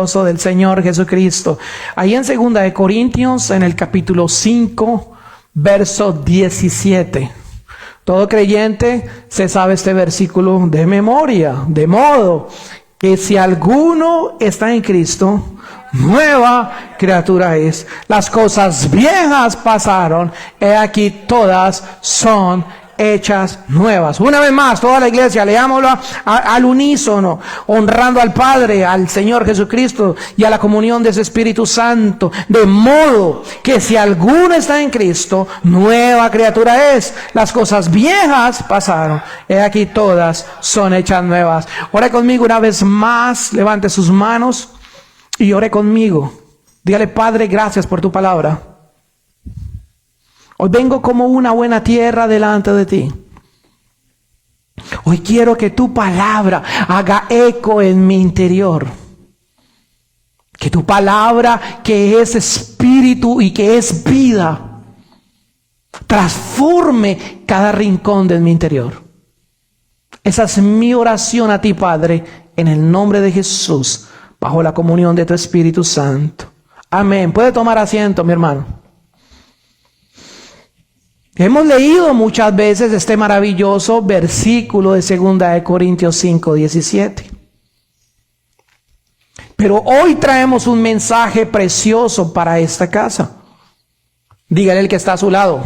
maravilloso del Señor Jesucristo. Ahí en 2 Corintios, en el capítulo 5, verso 17. Todo creyente se sabe este versículo de memoria, de modo que si alguno está en Cristo, nueva criatura es. Las cosas viejas pasaron, he aquí todas son hechas nuevas. Una vez más, toda la iglesia, leámoslo al unísono, honrando al Padre, al Señor Jesucristo y a la comunión de su Espíritu Santo. De modo que si alguno está en Cristo, nueva criatura es. Las cosas viejas pasaron, he aquí todas son hechas nuevas. Ore conmigo una vez más, levante sus manos y ore conmigo. Dígale: Padre, gracias por tu palabra. Hoy vengo como una buena tierra delante de ti. Hoy quiero que tu palabra haga eco en mi interior. Que tu palabra, que es espíritu y que es vida, transforme cada rincón de mi interior. Esa es mi oración a ti, Padre, en el nombre de Jesús, bajo la comunión de tu Espíritu Santo. Amén. Puede tomar asiento, mi hermano. Hemos leído muchas veces este maravilloso versículo de 2 Corintios 5, 17. Pero hoy traemos un mensaje precioso para esta casa. Dígale al que está a su lado: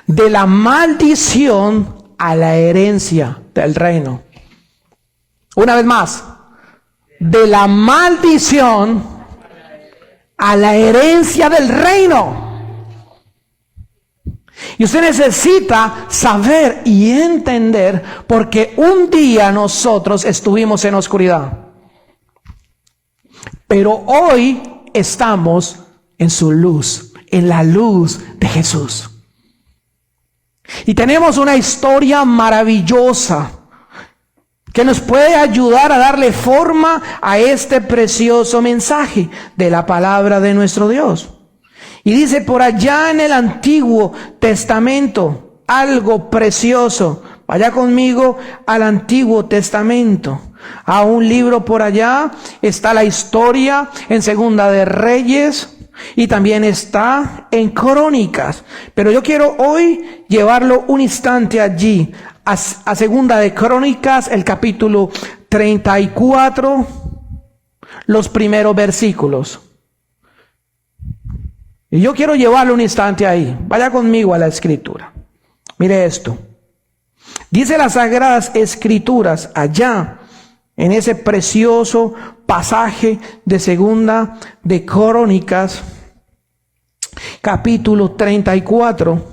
de la maldición a la herencia del reino. Una vez más: de la maldición a la herencia del reino. Y usted necesita saber y entender, porque un día nosotros estuvimos en oscuridad, pero hoy estamos en su luz, en la luz de Jesús. Y tenemos una historia maravillosa que nos puede ayudar a darle forma a este precioso mensaje de la palabra de nuestro Dios. Y dice por allá en el Antiguo Testamento algo precioso. Vaya conmigo al Antiguo Testamento. A un libro por allá está la historia en Segunda de Reyes y también está en Crónicas. Pero yo quiero hoy llevarlo un instante allí a Segunda de Crónicas, el capítulo 34, los primeros versículos. Y yo quiero llevarlo un instante ahí. Vaya conmigo a la Escritura. Mire esto. Dice las Sagradas Escrituras allá, en ese precioso pasaje de Segunda de Crónicas, capítulo 34.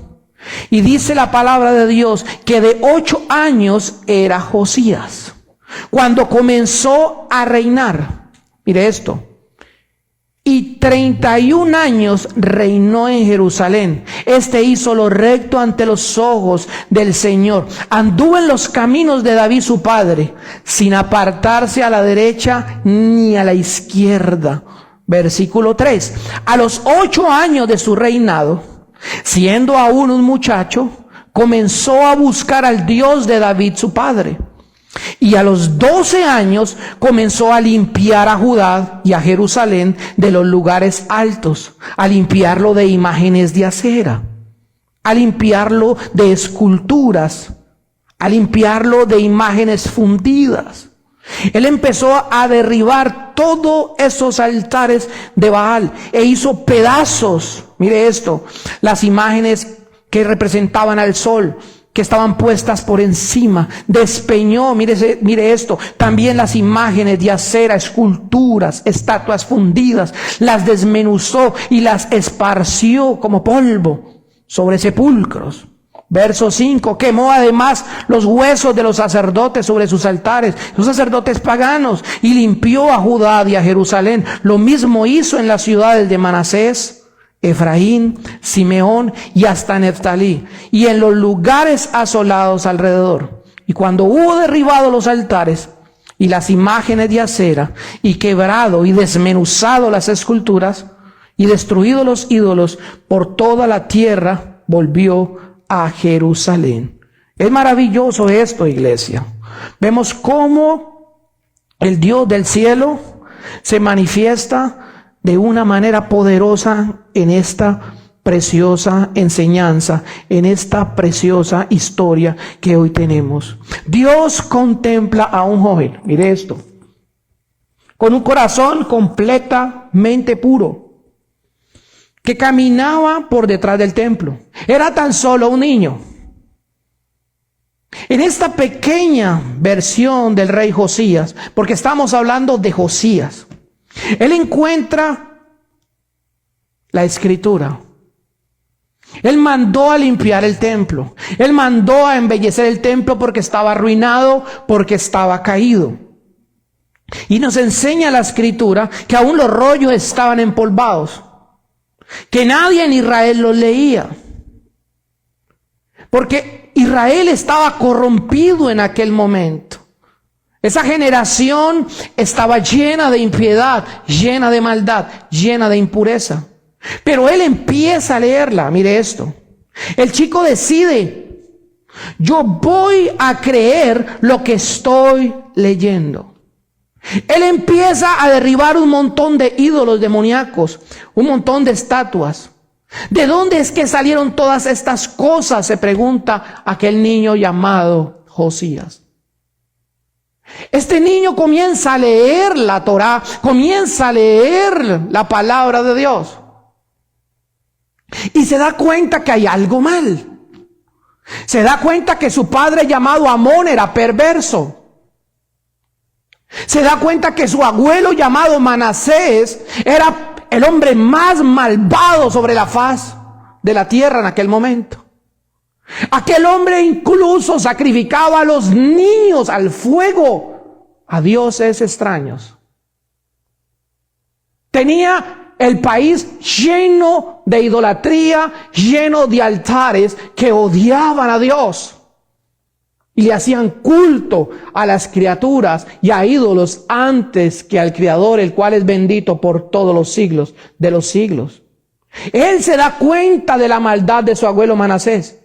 Y dice la palabra de Dios que de 8 años era Josías cuando comenzó a reinar. Mire esto. Y 31 años reinó en Jerusalén. Hizo lo recto ante los ojos del Señor. Anduvo en los caminos de David su padre, sin apartarse a la derecha ni a la izquierda. Versículo 3. A los 8 años de su reinado, siendo aún un muchacho, comenzó a buscar al Dios de David su padre. Y a los 12 años comenzó a limpiar a Judá y a Jerusalén de los lugares altos, a limpiarlo de imágenes de acera, a limpiarlo de esculturas, a limpiarlo de imágenes fundidas. Él empezó a derribar todos esos altares de Baal e hizo pedazos, mire esto, las imágenes que representaban al sol, que estaban puestas por encima. Despeñó, mire esto, también las imágenes de acera, esculturas, estatuas fundidas, las desmenuzó y las esparció como polvo sobre sepulcros. Verso 5, quemó además los huesos de los sacerdotes sobre sus altares, los sacerdotes paganos, y limpió a Judá y a Jerusalén. Lo mismo hizo en las ciudades de Manasés, Efraín, Simeón y hasta Neftalí, y en los lugares asolados alrededor. Y cuando hubo derribado los altares y las imágenes de acera, y quebrado y desmenuzado las esculturas, y destruido los ídolos por toda la tierra, volvió a Jerusalén. Es maravilloso esto, iglesia. Vemos cómo el Dios del cielo se manifiesta de una manera poderosa en esta preciosa enseñanza, en esta preciosa historia que hoy tenemos. Dios contempla a un joven, mire esto, con un corazón completamente puro, que caminaba por detrás del templo. Era tan solo un niño. En esta pequeña versión del rey Josías, porque estamos hablando de Josías, él encuentra la escritura. Él mandó a limpiar el templo. Él mandó a embellecer el templo porque estaba arruinado, porque estaba caído. Y nos enseña la escritura que aún los rollos estaban empolvados, que nadie en Israel los leía, porque Israel estaba corrompido en aquel momento. Esa generación estaba llena de impiedad, llena de maldad, llena de impureza. Pero él empieza a leerla. Mire esto. El chico decide: yo voy a creer lo que estoy leyendo. Él empieza a derribar un montón de ídolos demoníacos, un montón de estatuas. ¿De dónde es que salieron todas estas cosas?, se pregunta aquel niño llamado Josías. Este niño comienza a leer la Torá, comienza a leer la palabra de Dios. Y se da cuenta que hay algo mal. Se da cuenta que su padre llamado Amón era perverso. Se da cuenta que su abuelo llamado Manasés era el hombre más malvado sobre la faz de la tierra en aquel momento. Aquel hombre incluso sacrificaba a los niños al fuego, a dioses extraños. Tenía el país lleno de idolatría, lleno de altares que odiaban a Dios y le hacían culto a las criaturas y a ídolos antes que al Creador, el cual es bendito por todos los siglos de los siglos. Él se da cuenta de la maldad de su abuelo Manasés.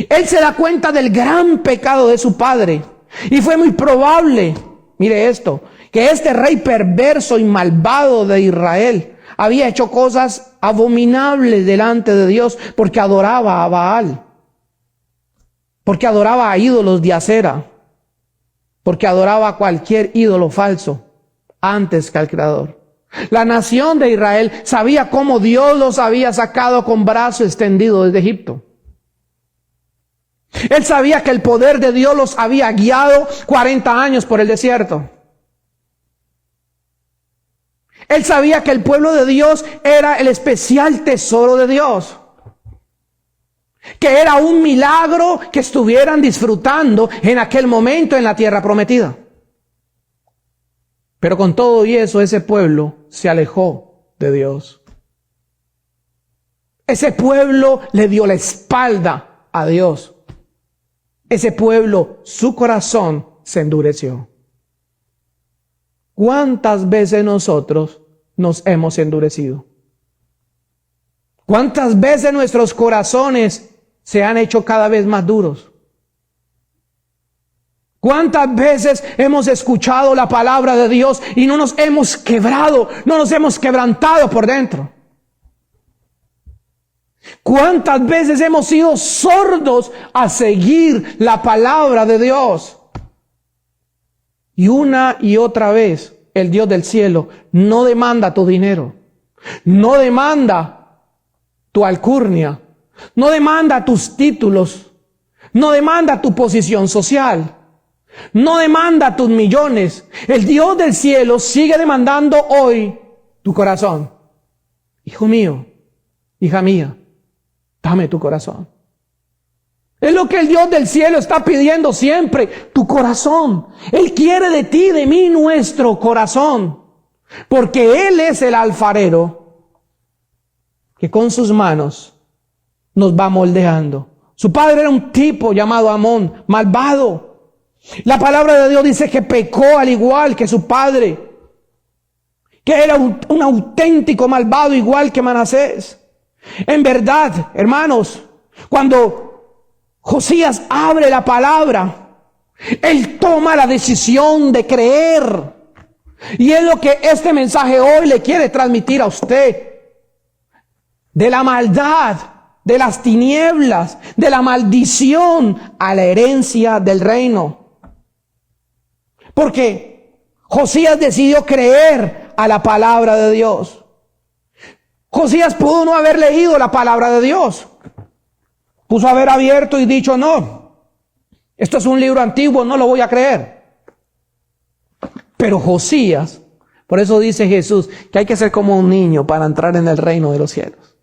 Él se da cuenta del gran pecado de su padre. Y fue muy probable, mire esto, que este rey perverso y malvado de Israel había hecho cosas abominables delante de Dios porque adoraba a Baal, porque adoraba a ídolos de acera, porque adoraba a cualquier ídolo falso antes que al Creador. La nación de Israel sabía cómo Dios los había sacado con brazo extendido desde Egipto. Él sabía que el poder de Dios los había guiado 40 años por el desierto. Él sabía que el pueblo de Dios era el especial tesoro de Dios, que era un milagro que estuvieran disfrutando en aquel momento en la tierra prometida. Pero con todo y eso, ese pueblo se alejó de Dios. Ese pueblo le dio la espalda a Dios. Ese pueblo, su corazón se endureció. ¿Cuántas veces nosotros nos hemos endurecido? ¿Cuántas veces nuestros corazones se han hecho cada vez más duros? ¿Cuántas veces hemos escuchado la palabra de Dios y no nos hemos quebrado, no nos hemos quebrantado por dentro? ¿Cuántas veces hemos sido sordos a seguir la palabra de Dios? Y una y otra vez, el Dios del cielo no demanda tu dinero, no demanda tu alcurnia, no demanda tus títulos, no demanda tu posición social, no demanda tus millones. El Dios del cielo sigue demandando hoy tu corazón. Hijo mío, hija mía, dame tu corazón. Es lo que el Dios del cielo está pidiendo siempre, tu corazón. Él quiere de ti, de mí, nuestro corazón. Porque Él es el alfarero que con sus manos nos va moldeando. Su padre era un tipo llamado Amón, malvado. La palabra de Dios dice que pecó al igual que su padre, que era un auténtico malvado igual que Manasés. En verdad, hermanos, cuando Josías abre la palabra, él toma la decisión de creer. Y es lo que este mensaje hoy le quiere transmitir a usted. De la maldad, de las tinieblas, de la maldición a la herencia del reino. Porque Josías decidió creer a la palabra de Dios. Josías pudo no haber leído la palabra de Dios. Pudo haber abierto y dicho, no, esto es un libro antiguo, no lo voy a creer. Pero Josías, por eso dice Jesús, que hay que ser como un niño para entrar en el reino de los cielos.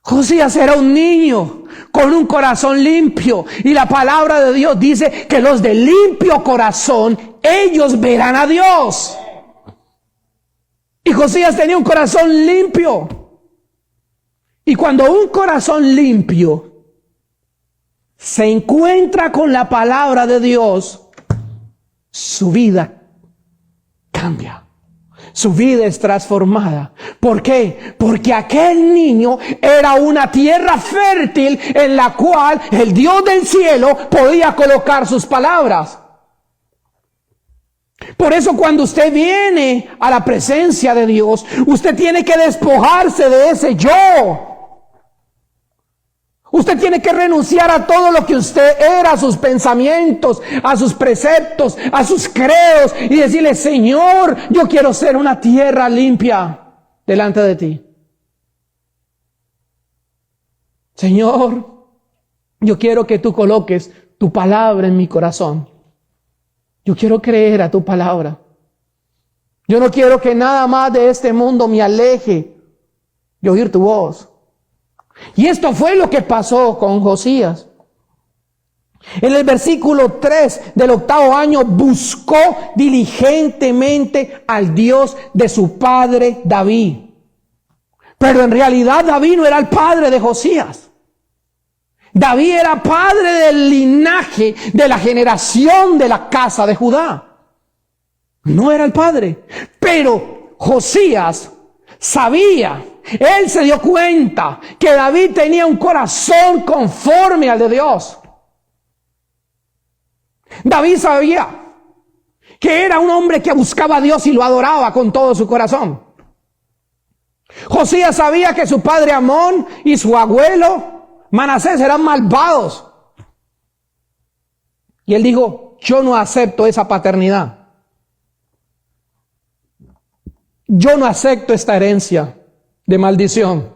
Josías era un niño con un corazón limpio. Y la palabra de Dios dice que los de limpio corazón, ellos verán a Dios. Y Josías tenía un corazón limpio. Y cuando un corazón limpio se encuentra con la palabra de Dios, su vida cambia. Su vida es transformada. ¿Por qué? Porque aquel niño era una tierra fértil en la cual el Dios del cielo podía colocar sus palabras. Por eso cuando usted viene a la presencia de Dios, usted tiene que despojarse de ese yo. Usted tiene que renunciar a todo lo que usted era, a sus pensamientos, a sus preceptos, a sus credos, y decirle, Señor, yo quiero ser una tierra limpia delante de ti. Señor, yo quiero que tú coloques tu palabra en mi corazón. Yo quiero creer a tu palabra. Yo no quiero que nada más de este mundo me aleje de oír tu voz. Y esto fue lo que pasó con Josías. En el versículo 3 del 8º año buscó diligentemente al Dios de su padre David. Pero en realidad David no era el padre de Josías. David era padre del linaje, de la generación de la casa de Judá. No era el padre. Pero Josías sabía, él se dio cuenta que David tenía un corazón conforme al de Dios. David sabía que era un hombre que buscaba a Dios y lo adoraba con todo su corazón. Josías sabía que su padre Amón y su abuelo Manasés eran malvados. Y él dijo, yo no acepto esa paternidad. Yo no acepto esta herencia de maldición.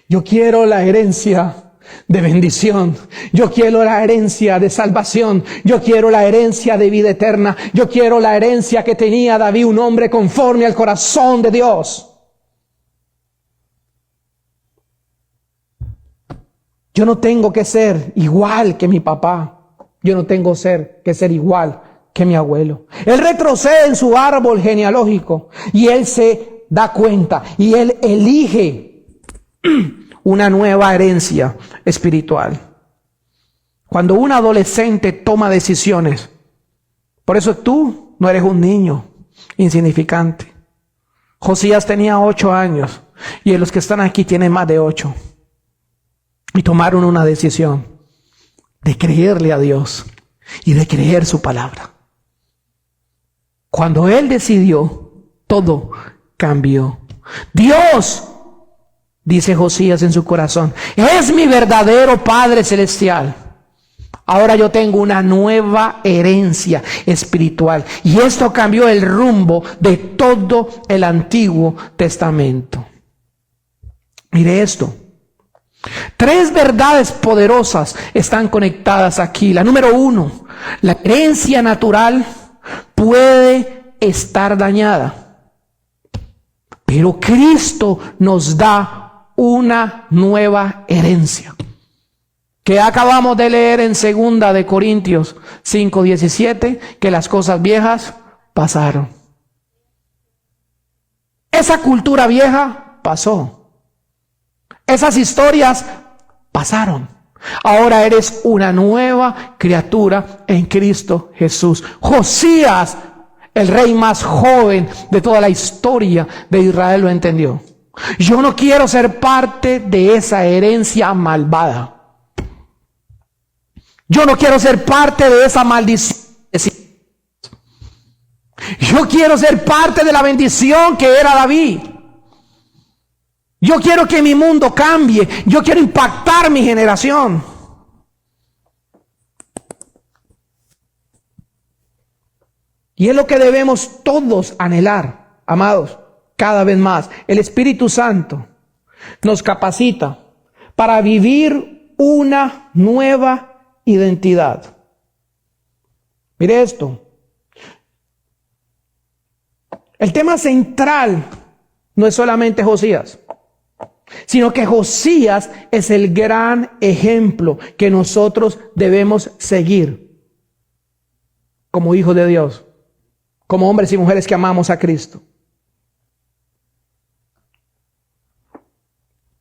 Yo quiero la herencia de bendición. Yo quiero la herencia de salvación. Yo quiero la herencia de vida eterna. Yo quiero la herencia que tenía David, un hombre conforme al corazón de Dios. Yo no tengo que ser igual que mi papá. Yo no tengo que ser igual que mi abuelo. Él retrocede en su árbol genealógico y él se da cuenta y él elige una nueva herencia espiritual. Cuando un adolescente toma decisiones, por eso tú no eres un niño insignificante. Josías tenía 8 años y los que están aquí tienen más de 8. Y tomaron una decisión de creerle a Dios y de creer su palabra. Cuando él decidió, todo cambió. Dios, dice Josías en su corazón, es mi verdadero Padre Celestial. Ahora yo tengo una nueva herencia espiritual. Y esto cambió el rumbo de todo el Antiguo Testamento. Mire esto. 3 verdades poderosas están conectadas aquí. La número 1, la herencia natural puede estar dañada, pero Cristo nos da una nueva herencia, que acabamos de leer en 2 de Corintios 5:17, que las cosas viejas pasaron. Esa cultura vieja pasó. Esas historias pasaron. Ahora eres una nueva criatura en Cristo Jesús. Josías, el rey más joven de toda la historia de Israel, lo entendió. Yo no quiero ser parte de esa herencia malvada. Yo no quiero ser parte de esa maldición. Yo quiero ser parte de la bendición que era David. Yo quiero que mi mundo cambie. Yo quiero impactar mi generación. Y es lo que debemos todos anhelar, amados, cada vez más. El Espíritu Santo nos capacita para vivir una nueva identidad. Mire esto. El tema central no es solamente Josías, sino que Josías es el gran ejemplo que nosotros debemos seguir como hijos de Dios, como hombres y mujeres que amamos a Cristo.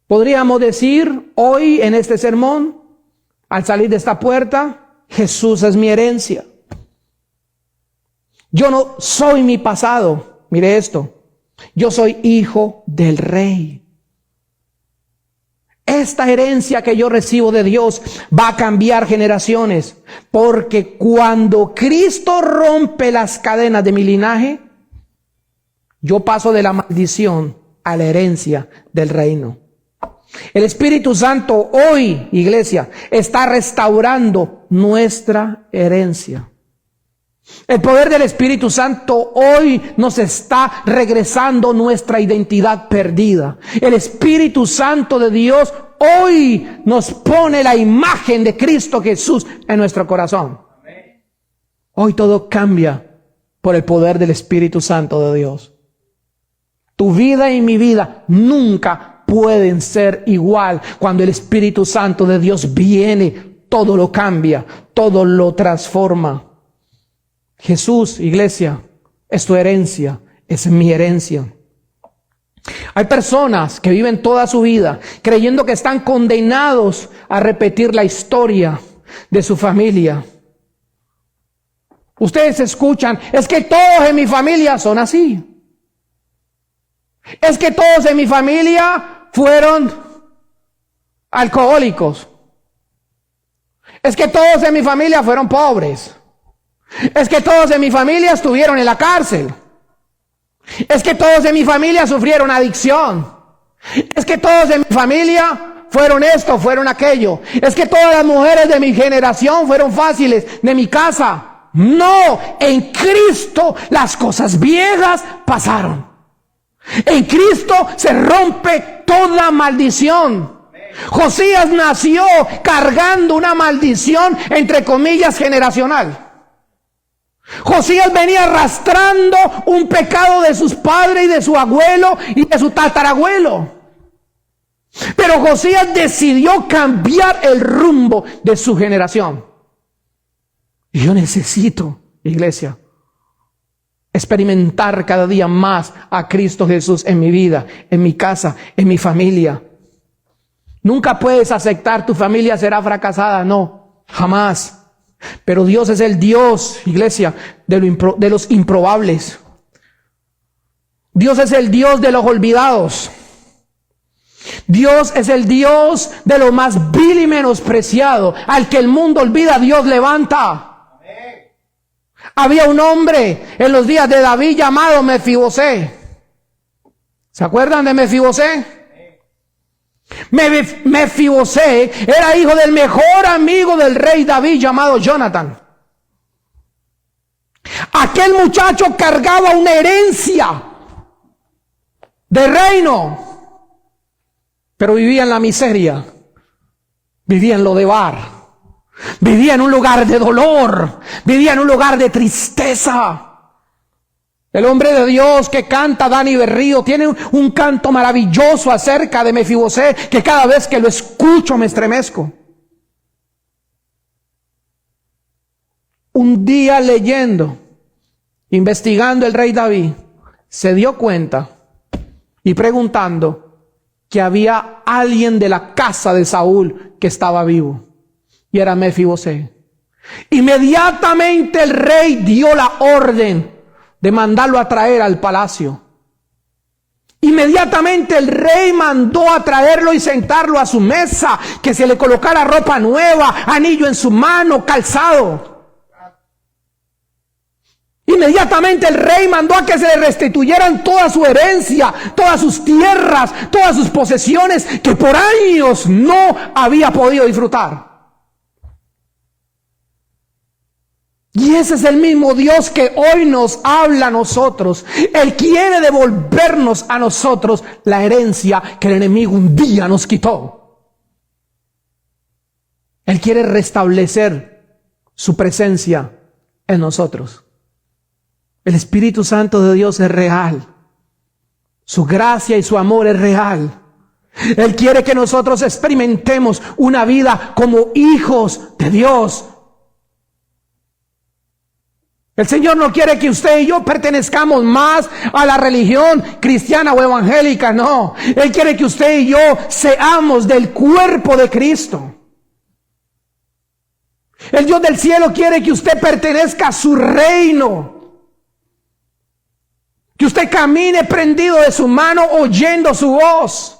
Podríamos decir hoy en este sermón, al salir de esta puerta, Jesús es mi herencia. Yo no soy mi pasado. Mire esto. Yo soy hijo del Rey. Esta herencia que yo recibo de Dios va a cambiar generaciones. Porque cuando Cristo rompe las cadenas de mi linaje, yo paso de la maldición a la herencia del reino. El Espíritu Santo hoy, iglesia, está restaurando nuestra herencia. El poder del Espíritu Santo hoy nos está regresando nuestra identidad perdida. El Espíritu Santo de Dios hoy nos pone la imagen de Cristo Jesús en nuestro corazón. Hoy todo cambia por el poder del Espíritu Santo de Dios. Tu vida y mi vida nunca pueden ser igual. Cuando el Espíritu Santo de Dios viene, todo lo cambia, todo lo transforma. Jesús, iglesia, es tu herencia, es mi herencia. Hay personas que viven toda su vida creyendo que están condenados a repetir la historia de su familia. Ustedes escuchan, es que todos en mi familia son así. Es que todos en mi familia fueron alcohólicos. Es que todos en mi familia fueron pobres. Es que todos en mi familia estuvieron en la cárcel. Es que todos en mi familia sufrieron adicción. Es que todos en mi familia fueron esto, fueron aquello. Es que todas las mujeres de mi generación fueron fáciles de mi casa. No, en Cristo las cosas viejas pasaron. En Cristo se rompe toda maldición. Josías nació cargando una maldición, entre comillas, generacional. Josías venía arrastrando un pecado de sus padres y de su abuelo y de su tatarabuelo. Pero Josías decidió cambiar el rumbo de su generación. Y yo necesito, iglesia, experimentar cada día más a Cristo Jesús en mi vida, en mi casa, en mi familia. Nunca puedes aceptar tu familia será fracasada, no, jamás. Pero Dios es el Dios, iglesia, de los improbables. Dios es el Dios de los olvidados. Dios es el Dios de lo más vil y menospreciado. Al que el mundo olvida, Dios levanta. Amén. Había un hombre en los días de David llamado Mefibosé. ¿Se acuerdan de Mefibosé? Mefibosé era hijo del mejor amigo del rey David llamado Jonathan. Aquel muchacho cargaba una herencia de reino, pero vivía en la miseria, vivía en Lodebar, vivía en un lugar de dolor, vivía en un lugar de tristeza. El hombre de Dios que canta, Dani Berrío, tiene un canto maravilloso acerca de Mefibosé, que cada vez que lo escucho me estremezco. Un día leyendo, investigando el rey David, se dio cuenta y preguntando que había alguien de la casa de Saúl que estaba vivo, y era Mefibosé. Inmediatamente el rey dio la orden de mandarlo a traer al palacio. Inmediatamente el rey mandó a traerlo y sentarlo a su mesa, que se le colocara ropa nueva, anillo en su mano, calzado. Inmediatamente el rey mandó a que se le restituyeran toda su herencia, todas sus tierras, todas sus posesiones que por años no había podido disfrutar. Y ese es el mismo Dios que hoy nos habla a nosotros. Él quiere devolvernos a nosotros la herencia que el enemigo un día nos quitó. Él quiere restablecer su presencia en nosotros. El Espíritu Santo de Dios es real. Su gracia y su amor es real. Él quiere que nosotros experimentemos una vida como hijos de Dios. El Señor no quiere que usted y yo pertenezcamos más a la religión cristiana o evangélica, no. Él quiere que usted y yo seamos del cuerpo de Cristo. El Dios del cielo quiere que usted pertenezca a su reino. Que usted camine prendido de su mano, oyendo su voz.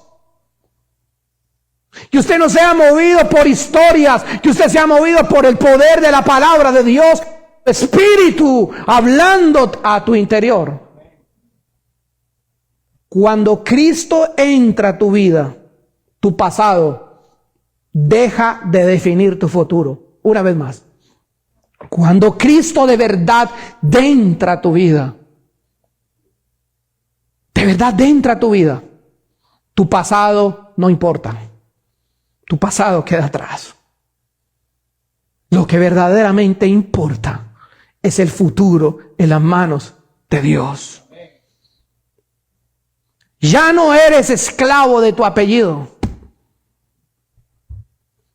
Que usted no sea movido por historias, que usted sea movido por el poder de la palabra de Dios. Espíritu hablando a tu interior. Cuando Cristo entra a tu vida, tu pasado deja de definir tu futuro. Una vez más. Cuando Cristo de verdad entra a tu vida, de verdad entra a tu vida, tu pasado no importa. Tu pasado queda atrás. Lo que verdaderamente importa es el futuro en las manos de Dios. Ya no eres esclavo de tu apellido.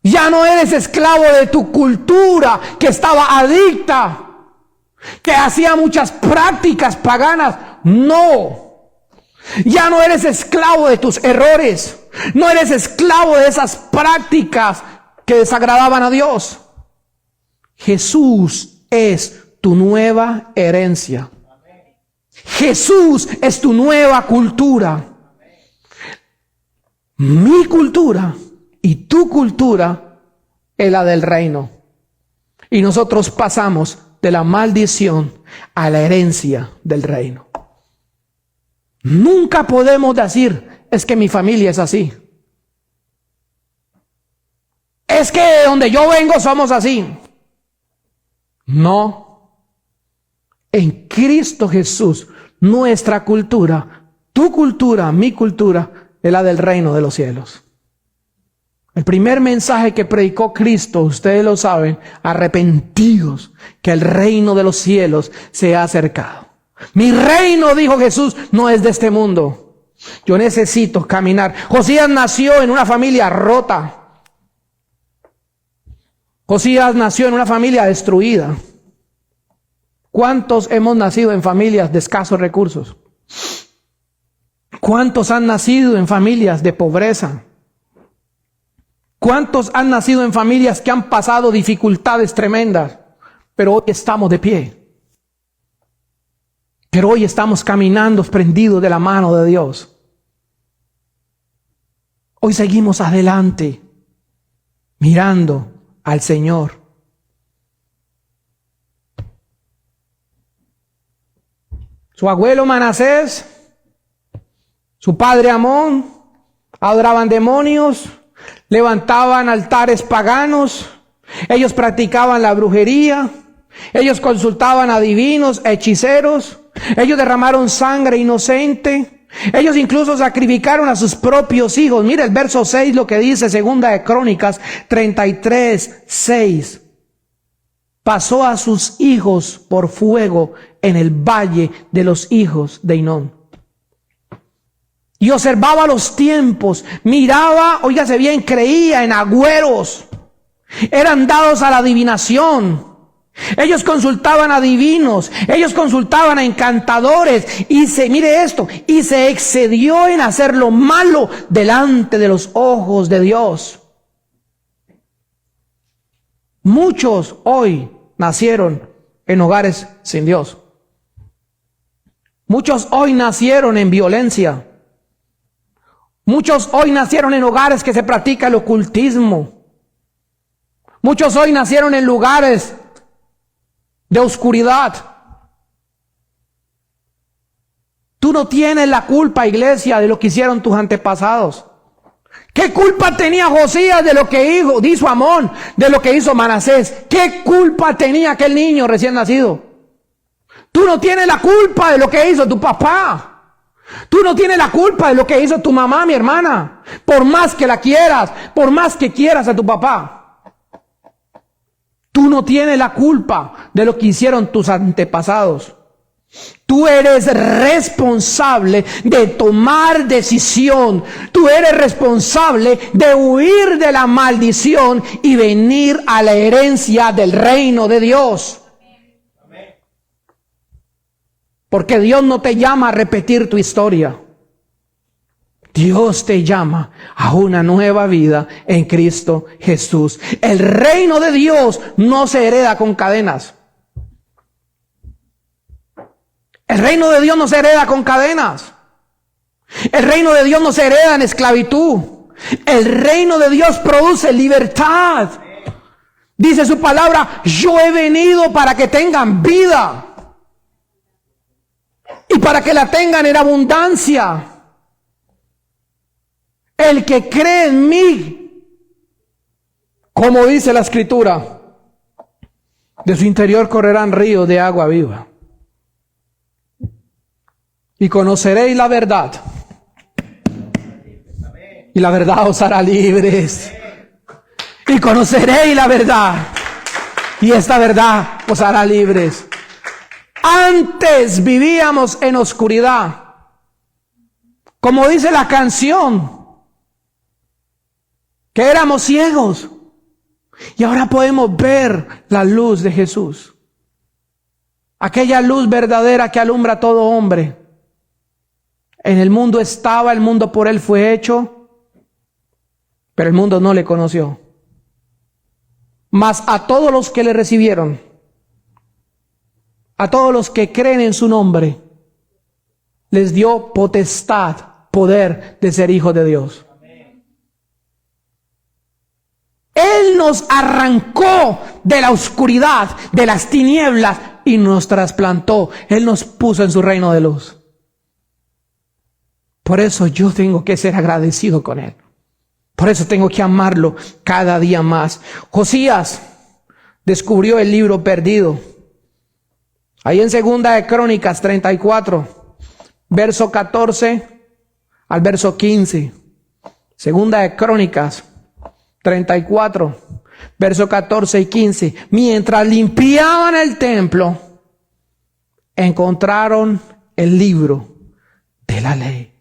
Ya no eres esclavo de tu cultura que estaba adicta, que hacía muchas prácticas paganas. No. Ya no eres esclavo de tus errores. No eres esclavo de esas prácticas que desagradaban a Dios. Jesús es tu nueva herencia. Jesús es tu nueva cultura. Mi cultura y tu cultura es la del reino. Y nosotros pasamos de la maldición a la herencia del reino. Nunca podemos decir, es que mi familia es así. Es que de donde yo vengo somos así. No. En Cristo Jesús, nuestra cultura, tu cultura, mi cultura, es la del reino de los cielos. El primer mensaje que predicó Cristo, ustedes lo saben, arrepentidos, que el reino de los cielos se ha acercado. Mi reino, dijo Jesús, no es de este mundo. Yo necesito caminar. Josías nació en una familia rota. Josías nació en una familia destruida. ¿Cuántos hemos nacido en familias de escasos recursos? ¿Cuántos han nacido en familias de pobreza? ¿Cuántos han nacido en familias que han pasado dificultades tremendas? Pero hoy estamos de pie. Pero hoy estamos caminando prendidos de la mano de Dios. Hoy seguimos adelante, mirando al Señor. Su abuelo Manasés, su padre Amón, adoraban demonios, levantaban altares paganos, ellos practicaban la brujería, ellos consultaban a adivinos, hechiceros, ellos derramaron sangre inocente, ellos incluso sacrificaron a sus propios hijos. Mira el verso 6 lo que dice, Segunda de Crónicas 33:6. Pasó a sus hijos por fuego en el valle de los hijos de Hinón. Y observaba los tiempos, miraba, óigase bien, creía en agüeros. Eran dados a la adivinación. Ellos consultaban a divinos, ellos consultaban a encantadores. Mire esto, y se excedió en hacer lo malo delante de los ojos de Dios. Muchos hoy nacieron en hogares sin Dios. Muchos hoy nacieron en violencia. Muchos hoy nacieron en hogares que se practica el ocultismo. Muchos hoy nacieron en lugares de oscuridad. Tú no tienes la culpa, iglesia, de lo que hicieron tus antepasados. ¿Qué culpa tenía Josías de lo que hizo Amón, de lo que hizo Manasés? ¿Qué culpa tenía aquel niño recién nacido? Tú no tienes la culpa de lo que hizo tu papá. Tú no tienes la culpa de lo que hizo tu mamá, mi hermana. Por más que la quieras, por más que quieras a tu papá. Tú no tienes la culpa de lo que hicieron tus antepasados. Tú eres responsable de tomar decisión. Tú eres responsable de huir de la maldición y venir a la herencia del reino de Dios. Porque Dios no te llama a repetir tu historia. Dios te llama a una nueva vida en Cristo Jesús. El reino de Dios no se hereda con cadenas. El reino de Dios no se hereda con cadenas. El reino de Dios no se hereda en esclavitud. El reino de Dios produce libertad. Dice su palabra, yo he venido para que tengan vida. Y para que la tengan en abundancia. El que cree en mí, como dice la Escritura, de su interior correrán ríos de agua viva. Y conoceréis la verdad. Y la verdad os hará libres. Y conoceréis la verdad. Y esta verdad os hará libres. Antes vivíamos en oscuridad. Como dice la canción, que éramos ciegos. Y ahora podemos ver la luz de Jesús. Aquella luz verdadera que alumbra a todo hombre. En el mundo estaba, el mundo por él fue hecho, pero el mundo no le conoció. Mas a todos los que le recibieron, a todos los que creen en su nombre, les dio potestad, poder de ser hijos de Dios. Él nos arrancó de la oscuridad, de las tinieblas y nos trasplantó. Él nos puso en su reino de luz. Por eso yo tengo que ser agradecido con Él. Por eso tengo que amarlo cada día más. Josías descubrió el libro perdido. Ahí en 2 de Crónicas 34, verso 14 al verso 15. 2 de Crónicas 34, verso 14 y 15. Mientras limpiaban el templo, encontraron el libro de la ley.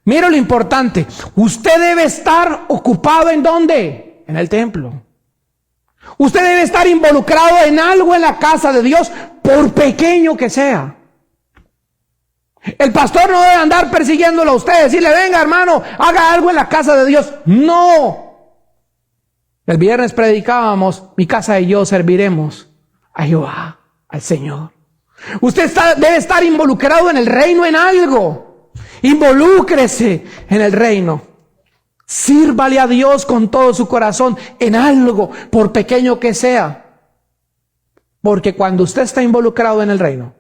Mira lo importante. Usted debe estar ocupado ¿en dónde? En el templo. Usted debe estar involucrado en algo en la casa de Dios, por pequeño que sea. El pastor no debe andar persiguiéndolo a usted, decirle, venga hermano, haga algo en la casa de Dios. No. El viernes predicábamos, mi casa y yo serviremos a Jehová, al Señor. Usted debe estar involucrado en el reino en algo. Involúcrese en el reino. Sírvale a Dios con todo su corazón en algo, por pequeño que sea. Porque cuando usted está involucrado en el reino,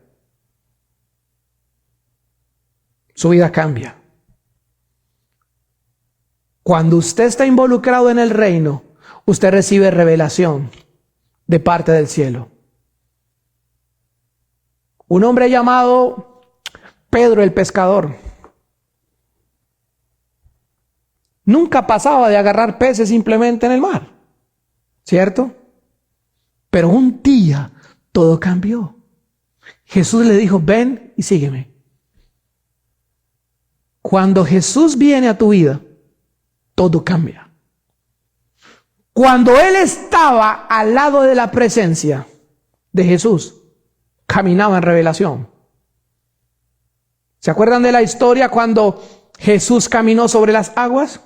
su vida cambia. Cuando usted está involucrado en el reino, usted recibe revelación de parte del cielo. Un hombre llamado Pedro el pescador nunca pasaba de agarrar peces simplemente en el mar, ¿cierto? Pero un día todo cambió. Jesús le dijo, ven y sígueme. Cuando Jesús viene a tu vida, todo cambia. Cuando Él estaba al lado de la presencia de Jesús, caminaba en revelación. ¿Se acuerdan de la historia cuando Jesús caminó sobre las aguas?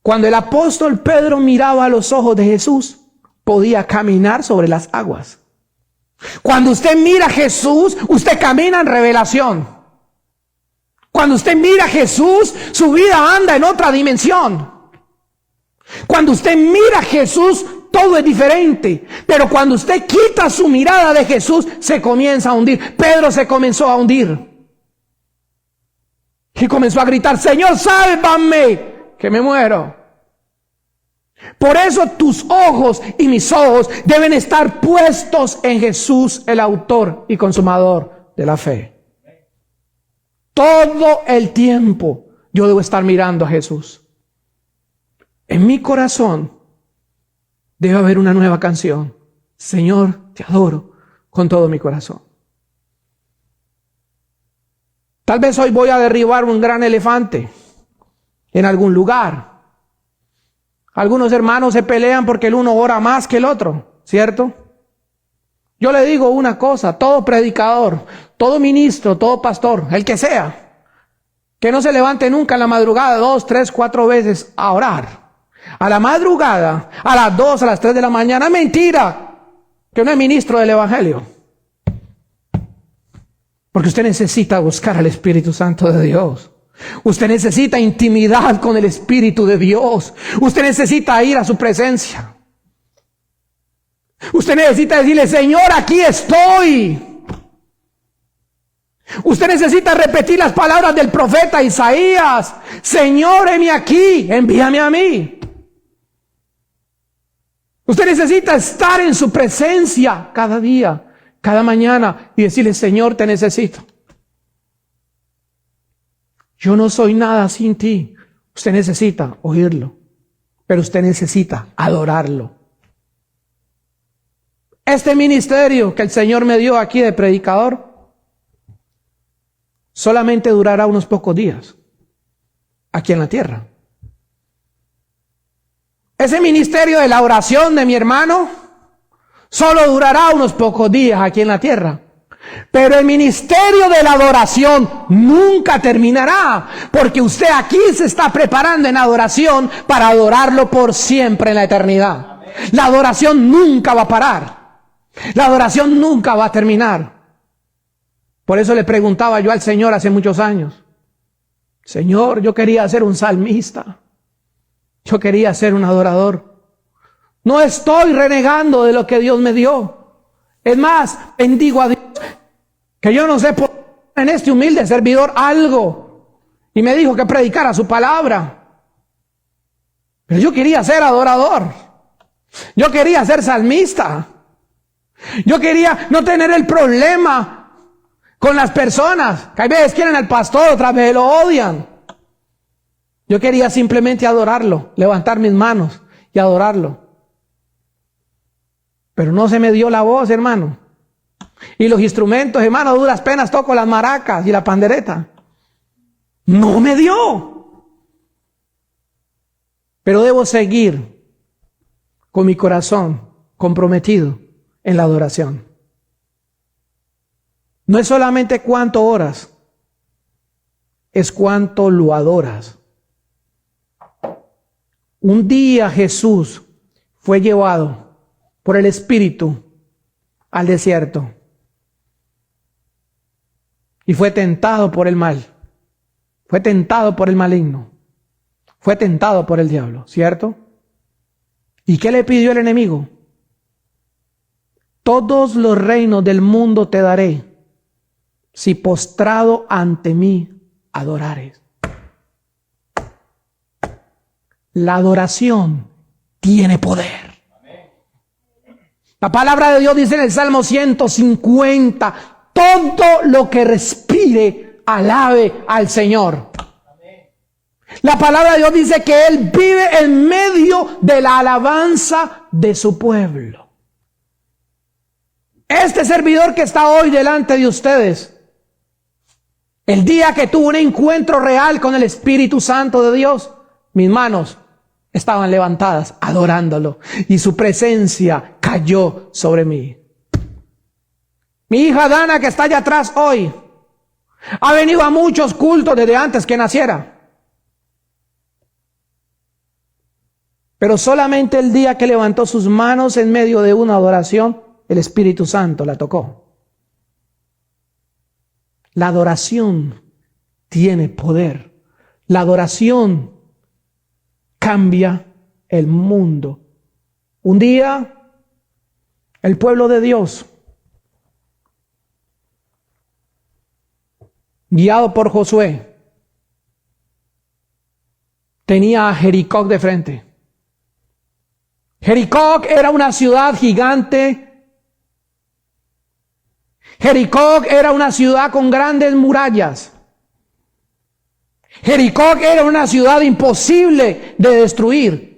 Cuando el apóstol Pedro miraba a los ojos de Jesús, podía caminar sobre las aguas. Cuando usted mira a Jesús, usted camina en revelación. Cuando usted mira a Jesús, su vida anda en otra dimensión. Cuando usted mira a Jesús, todo es diferente. Pero cuando usted quita su mirada de Jesús, se comienza a hundir. Pedro se comenzó a hundir. Y comenzó a gritar, Señor, sálvame, que me muero. Por eso tus ojos y mis ojos deben estar puestos en Jesús, el autor y consumador de la fe. Todo el tiempo yo debo estar mirando a Jesús. En mi corazón debe haber una nueva canción. Señor, te adoro con todo mi corazón. Tal vez hoy voy a derribar un gran elefante en algún lugar. Algunos hermanos se pelean porque el uno ora más que el otro, ¿cierto? Yo le digo una cosa, todo predicador, todo ministro, todo pastor, el que sea, que no se levante nunca en la madrugada 2, 3, 4 veces a orar. A la madrugada, a las 2, a las 3 de la mañana, mentira, que no es ministro del evangelio. Porque usted necesita buscar al Espíritu Santo de Dios. Usted necesita intimidad con el Espíritu de Dios. Usted necesita ir a su presencia. Usted necesita decirle, Señor, aquí estoy. Usted necesita repetir las palabras del profeta Isaías. Señor, heme aquí, envíame a mí. Usted necesita estar en su presencia cada día, cada mañana y decirle, Señor, te necesito. Yo no soy nada sin ti. Usted necesita oírlo, pero usted necesita adorarlo. Este ministerio que el Señor me dio aquí de predicador solamente durará unos pocos días aquí en la tierra. Ese ministerio de la oración de mi hermano solo durará unos pocos días aquí en la tierra. Pero el ministerio de la adoración nunca terminará, porque usted aquí se está preparando en adoración para adorarlo por siempre en la eternidad. La adoración nunca va a parar. La adoración nunca va a terminar. Por eso le preguntaba yo al Señor hace muchos años, Señor, yo quería ser un salmista. Yo quería ser un adorador. No estoy renegando de lo que Dios me dio. Es más, bendigo a Dios que yo no sé por qué en este humilde servidor algo. Y me dijo que predicara su palabra. Pero yo quería ser adorador. Yo quería ser salmista. Yo quería no tener el problema con las personas, que a veces quieren al pastor, otras veces lo odian. Yo quería simplemente adorarlo, levantar mis manos y adorarlo. Pero no se me dio la voz, hermano. Y los instrumentos, hermano, a duras penas toco las maracas y la pandereta. No me dio. Pero debo seguir con mi corazón comprometido en la adoración. No es solamente cuánto oras, es cuánto lo adoras. Un día Jesús fue llevado por el Espíritu al desierto y fue tentado por el mal, fue tentado por el maligno, fue tentado por el diablo, ¿cierto? ¿Y qué le pidió el enemigo? Todos los reinos del mundo te daré si postrado ante mí adorares. La adoración tiene poder. La palabra de Dios dice en el Salmo 150, todo lo que respire, alabe al Señor. La palabra de Dios dice que Él vive en medio de la alabanza de su pueblo. Este servidor que está hoy delante de ustedes, el día que tuvo un encuentro real con el Espíritu Santo de Dios, mis manos estaban levantadas adorándolo y su presencia cayó sobre mí. Mi hija Dana, que está allá atrás hoy, ha venido a muchos cultos desde antes que naciera. Pero solamente el día que levantó sus manos en medio de una adoración, el Espíritu Santo la tocó. La adoración tiene poder. La adoración cambia el mundo Un día, el pueblo de Dios, guiado por Josué, tenía a Jericó de frente. Jericó era una ciudad gigante. Jericó era una ciudad con grandes murallas. Jericó era una ciudad imposible de destruir.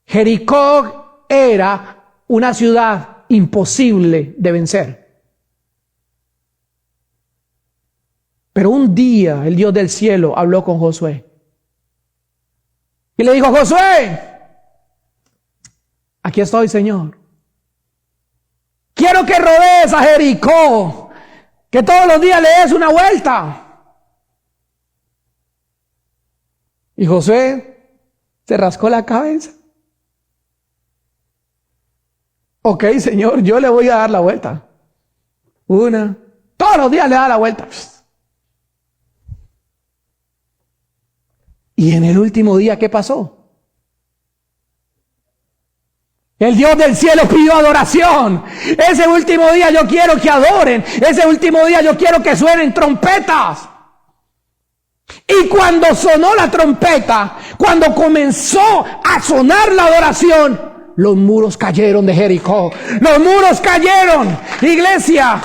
Jericó era una ciudad imposible de vencer. Pero un día el Dios del cielo habló con Josué. Y le dijo: Josué, aquí estoy, Señor. Quiero que rodees a Jericó, que todos los días le des una vuelta. Y Josué se rascó la cabeza. Ok, Señor, yo le voy a dar la vuelta. Todos los días le da la vuelta. Y en el último día, ¿qué pasó? El Dios del cielo pidió adoración. Ese último día yo quiero que adoren. Ese último día yo quiero que suenen trompetas. Y cuando sonó la trompeta, cuando comenzó a sonar la adoración, los muros cayeron de Jericó. Los muros cayeron, iglesia.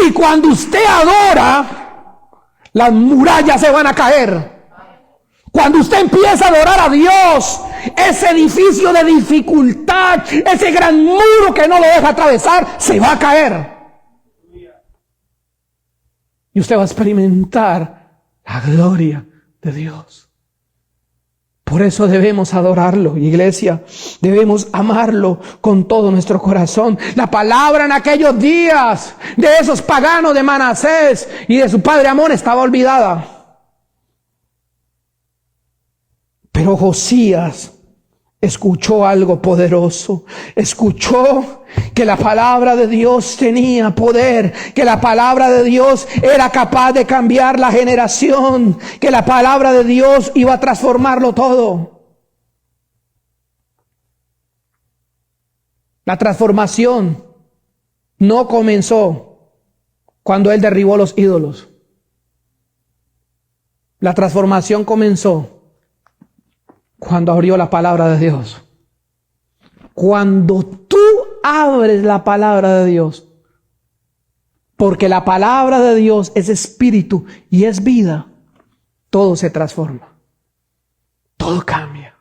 Y cuando usted adora, las murallas se van a caer. Cuando usted empieza a adorar a Dios, ese edificio de dificultad, ese gran muro que no lo deja atravesar, se va a caer. Y usted va a experimentar la gloria de Dios. Por eso debemos adorarlo, iglesia. Debemos amarlo con todo nuestro corazón. La palabra en aquellos días de esos paganos de Manasés y de su padre Amón estaba olvidada. Pero Josías escuchó algo poderoso. Escuchó que la palabra de Dios tenía poder, que la palabra de Dios era capaz de cambiar la generación, que la palabra de Dios iba a transformarlo todo. La transformación no comenzó cuando él derribó los ídolos. La transformación comenzó cuando abrió la palabra de Dios. Cuando tú abres la palabra de Dios, porque la palabra de Dios es espíritu y es vida, todo se transforma, todo cambia.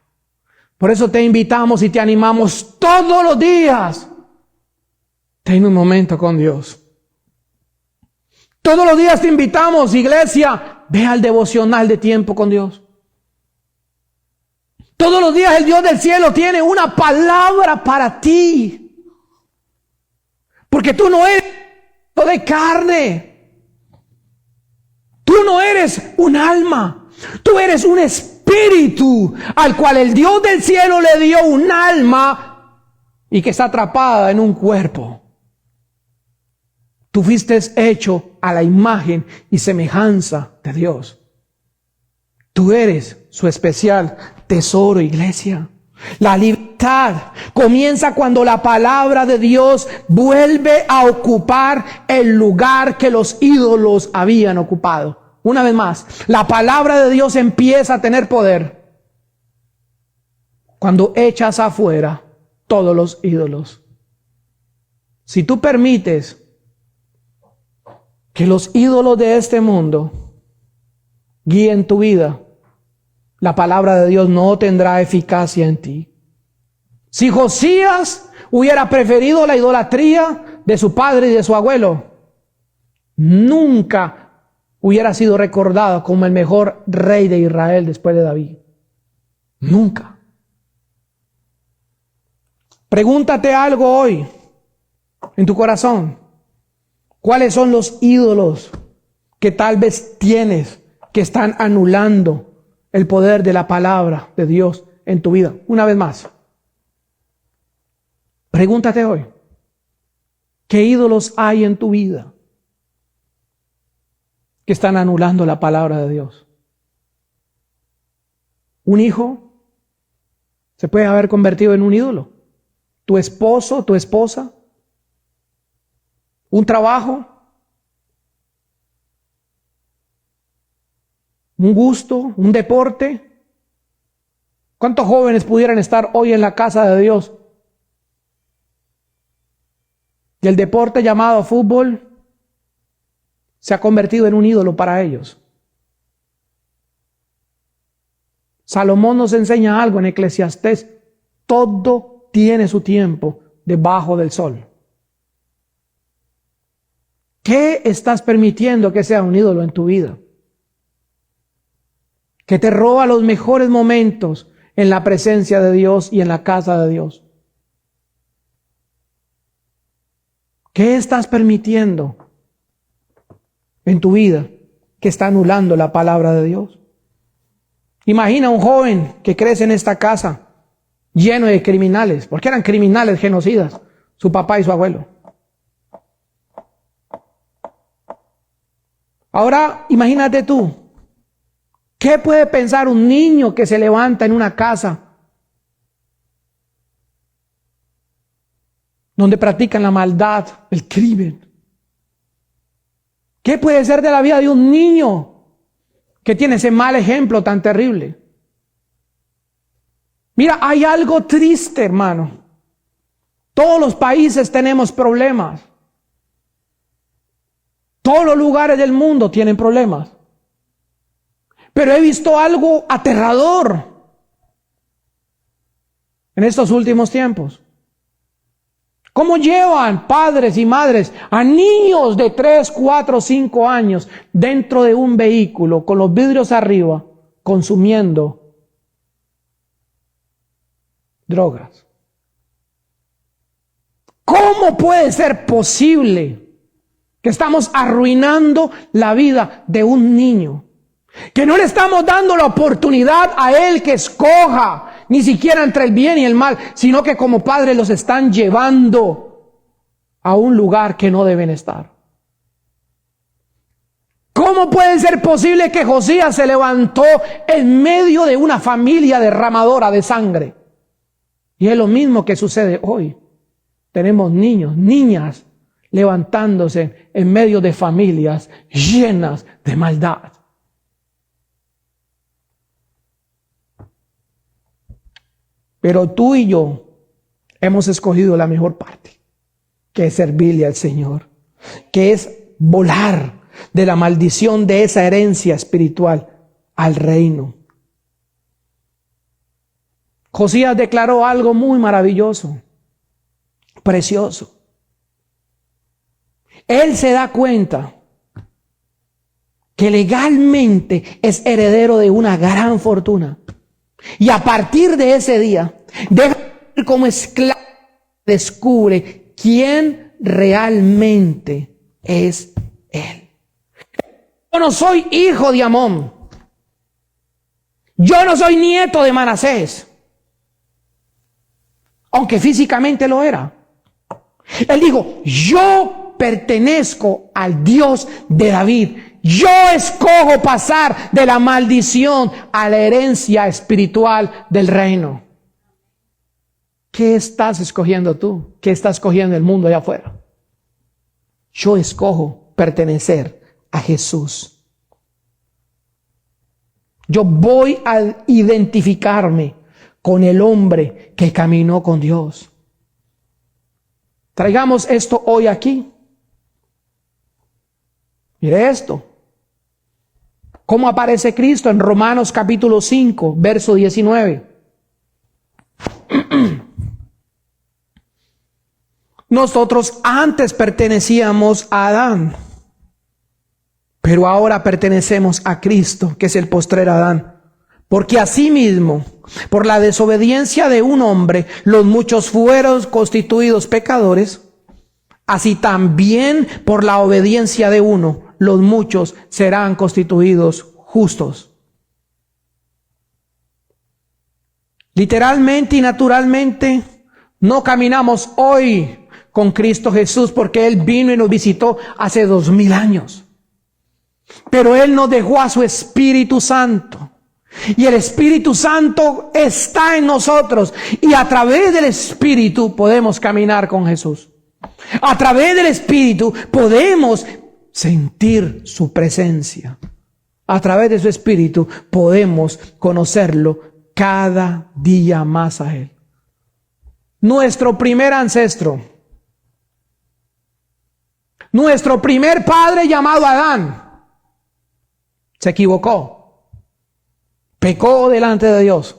Por eso te invitamos y te animamos todos los días. Ten un momento con Dios. Todos los días te invitamos, iglesia, ve al devocional de tiempo con Dios. Todos los días el Dios del cielo tiene una palabra para ti. Porque tú no eres de carne. Tú no eres un alma. Tú eres un espíritu al cual el Dios del cielo le dio un alma y que está atrapada en un cuerpo. Tú fuiste hecho a la imagen y semejanza de Dios. Tú eres su especial tesoro, iglesia. La libertad comienza cuando la palabra de Dios vuelve a ocupar el lugar que los ídolos habían ocupado. Una vez más, la palabra de Dios empieza a tener poder cuando echas afuera todos los ídolos. Si tú permites que los ídolos de este mundo guíen tu vida, la palabra de Dios no tendrá eficacia en ti. Si Josías hubiera preferido la idolatría de su padre y de su abuelo, nunca hubiera sido recordado como el mejor rey de Israel después de David. Nunca. Pregúntate algo hoy en tu corazón. ¿Cuáles son los ídolos que tal vez tienes que están anulando el poder de la palabra de Dios en tu vida? Una vez más, pregúntate hoy, ¿qué ídolos hay en tu vida que están anulando la palabra de Dios? ¿Un hijo? se puede haber convertido en un ídolo. Tu esposo, tu esposa, un trabajo, un gusto, un deporte. ¿Cuántos jóvenes pudieran estar hoy en la casa de Dios? Y el deporte llamado fútbol se ha convertido en un ídolo para ellos. Salomón nos enseña algo en Eclesiastés: todo tiene su tiempo debajo del sol. ¿Qué estás permitiendo que sea un ídolo en tu vida? Que te roba los mejores momentos en la presencia de Dios y en la casa de Dios. ¿Qué estás permitiendo en tu vida que está anulando la palabra de Dios? Imagina un joven que crece en esta casa lleno de criminales, porque eran criminales genocidas, su papá y su abuelo. Ahora imagínate tú, ¿qué puede pensar un niño que se levanta en una casa donde practican la maldad, el crimen? ¿Qué puede ser de la vida de un niño que tiene ese mal ejemplo tan terrible? Mira, hay algo triste, hermano. Todos los países tenemos problemas. Todos los lugares del mundo tienen problemas. Pero he visto algo aterrador en estos últimos tiempos. ¿Cómo llevan padres y madres a niños de 3, 4, 5 años dentro de un vehículo con los vidrios arriba consumiendo drogas? ¿Cómo puede ser posible que estamos arruinando la vida de un niño? Que no le estamos dando la oportunidad a él que escoja ni siquiera entre el bien y el mal, sino que como padres los están llevando a un lugar que no deben estar. ¿Cómo puede ser posible que Josías se levantó en medio de una familia derramadora de sangre? Y es lo mismo que sucede hoy. Tenemos niños, niñas levantándose en medio de familias llenas de maldad. Pero tú y yo hemos escogido la mejor parte, que es servirle al Señor, que es volar de la maldición de esa herencia espiritual al reino. Josías declaró algo muy maravilloso, precioso. Él se da cuenta que legalmente es heredero de una gran fortuna. Y a partir de ese día, deja como esclavo, descubre quién realmente es él. Yo no soy hijo de Amón. Yo no soy nieto de Manasés, aunque físicamente lo era. Él dijo, yo pertenezco al Dios de David. Yo escojo pasar de la maldición a la herencia espiritual del reino. ¿Qué estás escogiendo tú? ¿Qué está escogiendo el mundo allá afuera? Yo escojo pertenecer a Jesús. Yo voy a identificarme con el hombre que caminó con Dios. Traigamos esto hoy aquí. Mire esto. ¿Cómo aparece Cristo en Romanos capítulo 5, verso 19? Nosotros antes pertenecíamos a Adán, pero ahora pertenecemos a Cristo, que es el postrer Adán. Porque asimismo, por la desobediencia de un hombre, los muchos fueron constituidos pecadores, así también por la obediencia de uno, los muchos serán constituidos justos. Literalmente y naturalmente, no caminamos hoy con Cristo Jesús porque Él vino y nos visitó hace 2000 años. Pero Él nos dejó a su Espíritu Santo Y el Espíritu Santo está en nosotros. Y a través del Espíritu podemos caminar con Jesús. A través del Espíritu podemos sentir su presencia. A través de su Espíritu podemos conocerlo cada día más a Él. Nuestro primer ancestro, nuestro primer padre llamado Adán, se equivocó, pecó delante de Dios.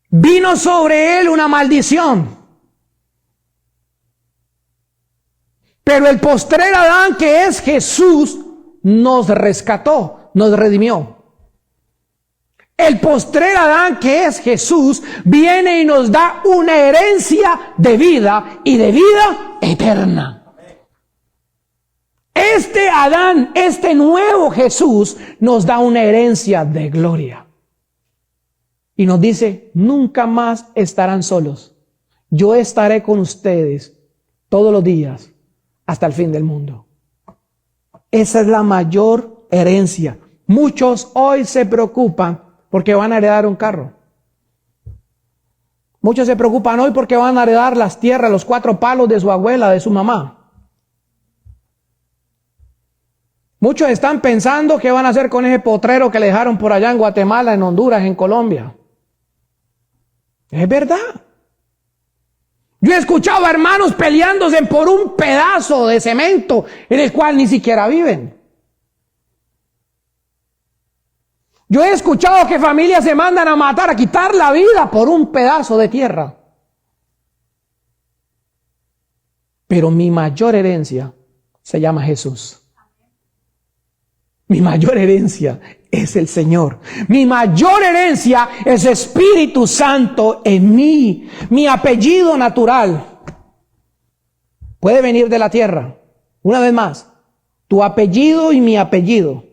Vino sobre él una maldición. Pero el postrer Adán, que es Jesús, nos rescató, nos redimió. El postrer Adán, que es Jesús, viene y nos da una herencia de vida y de vida eterna. Este Adán, este nuevo Jesús, nos da una herencia de gloria. Y nos dice, nunca más estarán solos. Yo estaré con ustedes todos los días hasta el fin del mundo. Esa es la mayor herencia. Muchos hoy se preocupan porque van a heredar un carro. Muchos se preocupan hoy porque van a heredar las tierras, los 4 palos de su abuela, de su mamá. Muchos están pensando qué van a hacer con ese potrero que le dejaron por allá en Guatemala, en Honduras, en Colombia. Es verdad. Yo he escuchado a hermanos peleándose por un pedazo de cemento en el cual ni siquiera viven. Yo he escuchado que familias se mandan a matar, a quitar la vida por un pedazo de tierra. Pero mi mayor herencia se llama Jesús. Mi mayor herencia es el Señor. Mi mayor herencia es Espíritu Santo en mí. Mi apellido natural puede venir de la tierra. Una vez más, tu apellido y mi apellido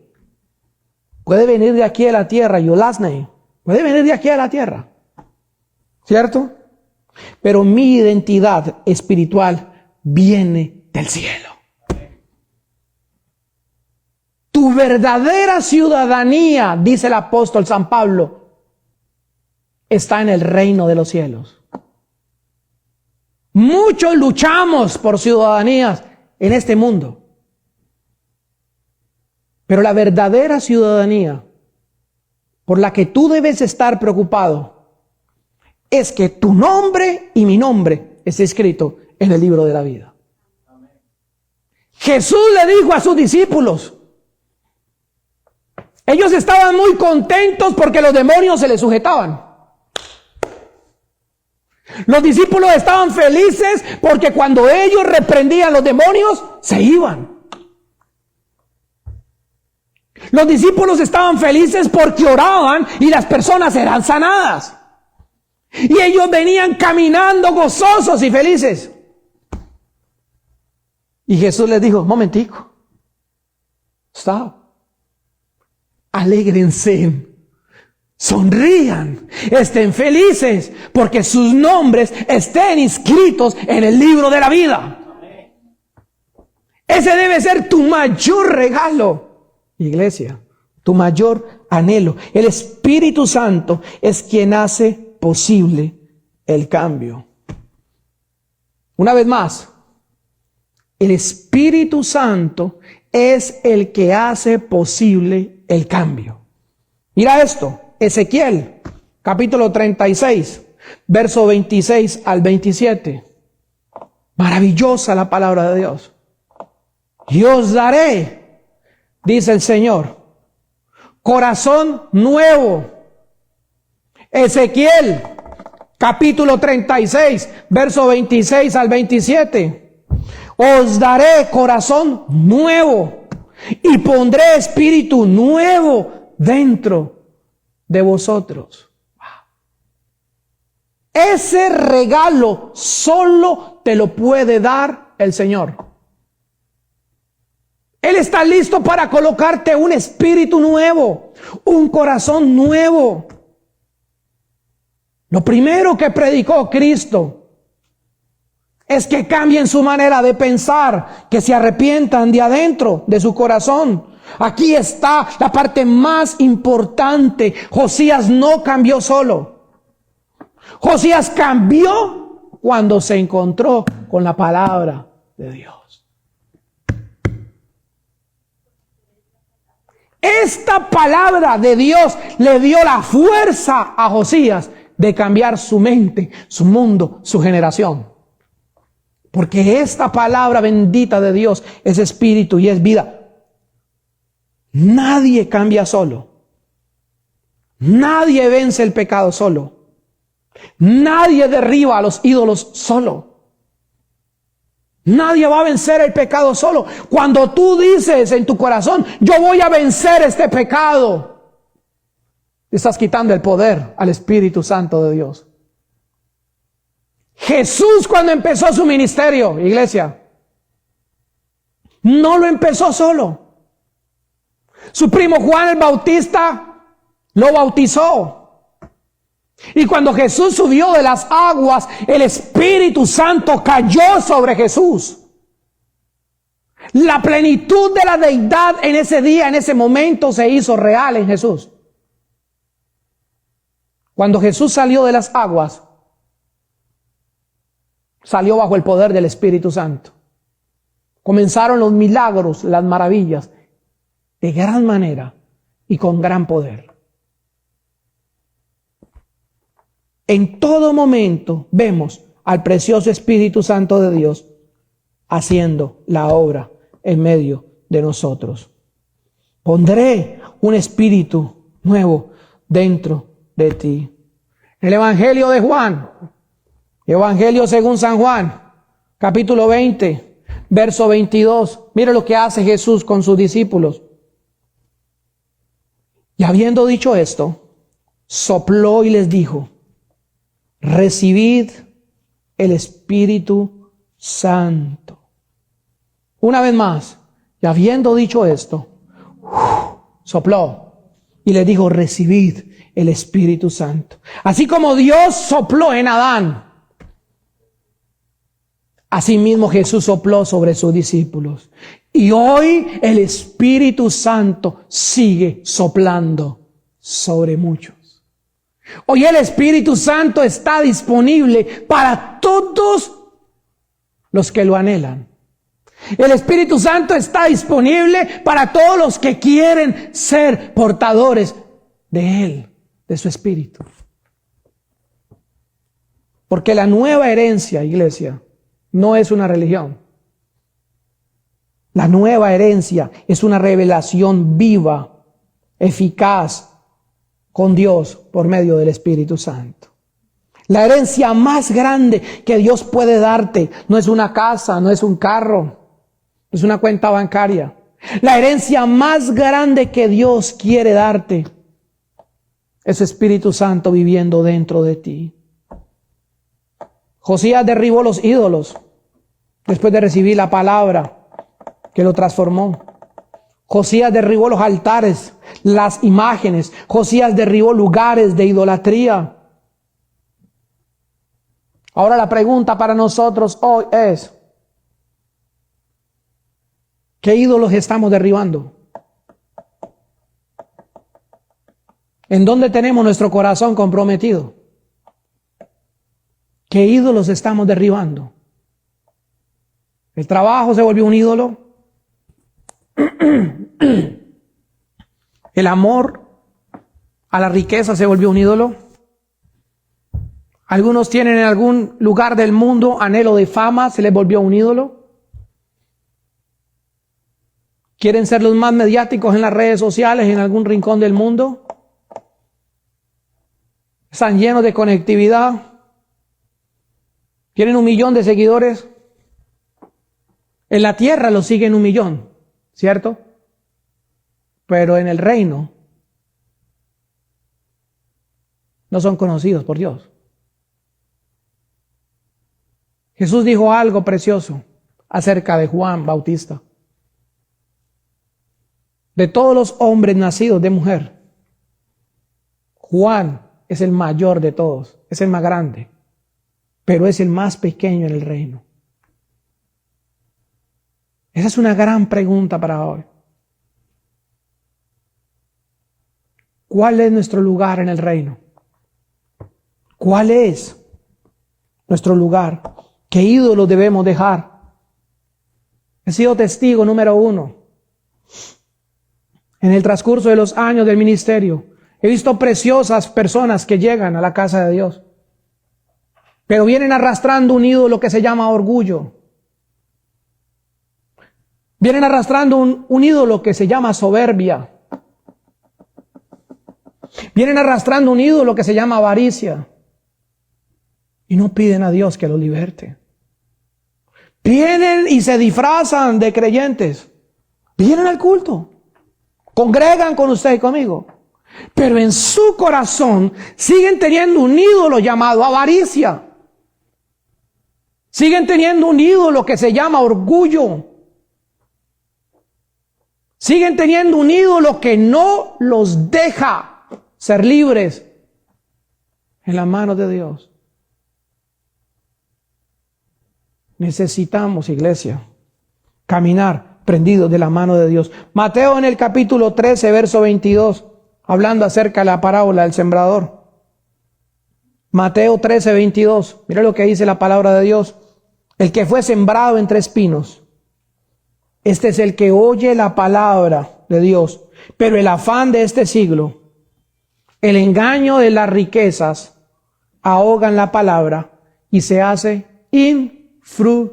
puede venir de aquí a la tierra. Your last name puede venir de aquí a la tierra. ¿Cierto? Pero mi identidad espiritual viene del cielo. Tu verdadera ciudadanía, dice el apóstol San Pablo, está en el reino de los cielos. Muchos luchamos por ciudadanías en este mundo. Pero la verdadera ciudadanía por la que tú debes estar preocupado es que tu nombre y mi nombre esté escrito en el libro de la vida. Jesús le dijo a sus discípulos, ellos estaban muy contentos porque los demonios se les sujetaban. Los discípulos estaban felices porque cuando ellos reprendían los demonios, se iban. Los discípulos estaban felices porque oraban y las personas eran sanadas. Y ellos venían caminando gozosos y felices. Y Jesús les dijo, momentico, stop. Alégrense, sonrían, estén felices, porque sus nombres estén inscritos en el libro de la vida. Ese debe ser tu mayor regalo, iglesia, tu mayor anhelo. El Espíritu Santo es quien hace posible el cambio. Una vez más, el Espíritu Santo es el que hace posible el cambio. Mira esto, Ezequiel, capítulo 36, verso 26 al 27. Maravillosa la palabra de Dios. Y os daré, dice el Señor, corazón nuevo. Ezequiel, capítulo 36, verso 26 al 27. Os daré corazón nuevo y pondré espíritu nuevo dentro de vosotros. Ese regalo solo te lo puede dar el Señor. Él está listo para colocarte un espíritu nuevo, un corazón nuevo. Lo primero que predicó Cristo es que cambien su manera de pensar, que se arrepientan de adentro de su corazón. Aquí está la parte más importante. Josías no cambió solo. Josías cambió cuando se encontró con la palabra de Dios. Esta palabra de Dios le dio la fuerza a Josías de cambiar su mente, su mundo, su generación. Porque esta palabra bendita de Dios es espíritu y es vida. Nadie cambia solo. Nadie vence el pecado solo. Nadie derriba a los ídolos solo. Nadie va a vencer el pecado solo. Cuando tú dices en tu corazón, yo voy a vencer este pecado, estás quitando el poder al Espíritu Santo de Dios. Jesús, cuando empezó su ministerio, iglesia, no lo empezó solo. Su primo Juan el Bautista lo bautizó. Y cuando Jesús subió de las aguas, el Espíritu Santo cayó sobre Jesús. La plenitud de la deidad en ese día, en ese momento, se hizo real en Jesús. Cuando Jesús salió de las aguas, salió bajo el poder del Espíritu Santo. Comenzaron los milagros, las maravillas, de gran manera y con gran poder. En todo momento vemos al precioso Espíritu Santo de Dios haciendo la obra en medio de nosotros. Pondré un espíritu nuevo dentro de ti. El Evangelio de Juan, Evangelio según San Juan, capítulo 20, verso 22. Mire lo que hace Jesús con sus discípulos. Y habiendo dicho esto, sopló y les dijo: recibid el Espíritu Santo. Una vez más, y habiendo dicho esto, sopló y les dijo: recibid el Espíritu Santo. Así como Dios sopló en Adán, asimismo Jesús sopló sobre sus discípulos. Y hoy el Espíritu Santo sigue soplando sobre muchos. Hoy el Espíritu Santo está disponible para todos los que lo anhelan. El Espíritu Santo está disponible para todos los que quieren ser portadores de Él, de su Espíritu. Porque la nueva herencia, iglesia, no es una religión. La nueva herencia es una revelación viva, eficaz, con Dios por medio del Espíritu Santo. La herencia más grande que Dios puede darte no es una casa, no es un carro, no es una cuenta bancaria. La herencia más grande que Dios quiere darte es su Espíritu Santo viviendo dentro de ti. Josías derribó los ídolos después de recibir la palabra que lo transformó. Josías derribó los altares, las imágenes. Josías derribó lugares de idolatría. Ahora la pregunta para nosotros hoy es: ¿qué ídolos estamos derribando? ¿En dónde tenemos nuestro corazón comprometido? ¿Qué ídolos estamos derribando? ¿El trabajo se volvió un ídolo? ¿El amor a la riqueza se volvió un ídolo? Algunos tienen en algún lugar del mundo anhelo de fama, se les volvió un ídolo. ¿Quieren ser los más mediáticos en las redes sociales en algún rincón del mundo? Están llenos de conectividad. Tienen 1 millón de seguidores. En la tierra los siguen 1 millón, ¿cierto? Pero en el reino no son conocidos por Dios. Jesús dijo algo precioso acerca de Juan Bautista. De todos los hombres nacidos de mujer, Juan es el mayor de todos, es el más grande, pero es el más pequeño en el reino. Esa es una gran pregunta para hoy. ¿Cuál es nuestro lugar en el reino? ¿Cuál es nuestro lugar? ¿Qué ídolos debemos dejar? He sido testigo número 1. En el transcurso de los años del ministerio, he visto preciosas personas que llegan a la casa de Dios, pero vienen arrastrando un ídolo que se llama orgullo. Vienen arrastrando un ídolo que se llama soberbia. Vienen arrastrando un ídolo que se llama avaricia. Y no piden a Dios que los liberte. Vienen y se disfrazan de creyentes. Vienen al culto. Congregan con usted y conmigo. Pero en su corazón siguen teniendo un ídolo llamado avaricia. Siguen teniendo un ídolo que se llama orgullo. Siguen teniendo un ídolo que no los deja ser libres en las manos de Dios. Necesitamos, iglesia, caminar prendidos de la mano de Dios. Mateo en el capítulo 13, verso 22, hablando acerca de la parábola del sembrador. Mateo 13, 22. Mira lo que dice la palabra de Dios. El que fue sembrado entre espinos, este es el que oye la palabra de Dios, pero el afán de este siglo, el engaño de las riquezas, ahogan la palabra y se hace infructuosa.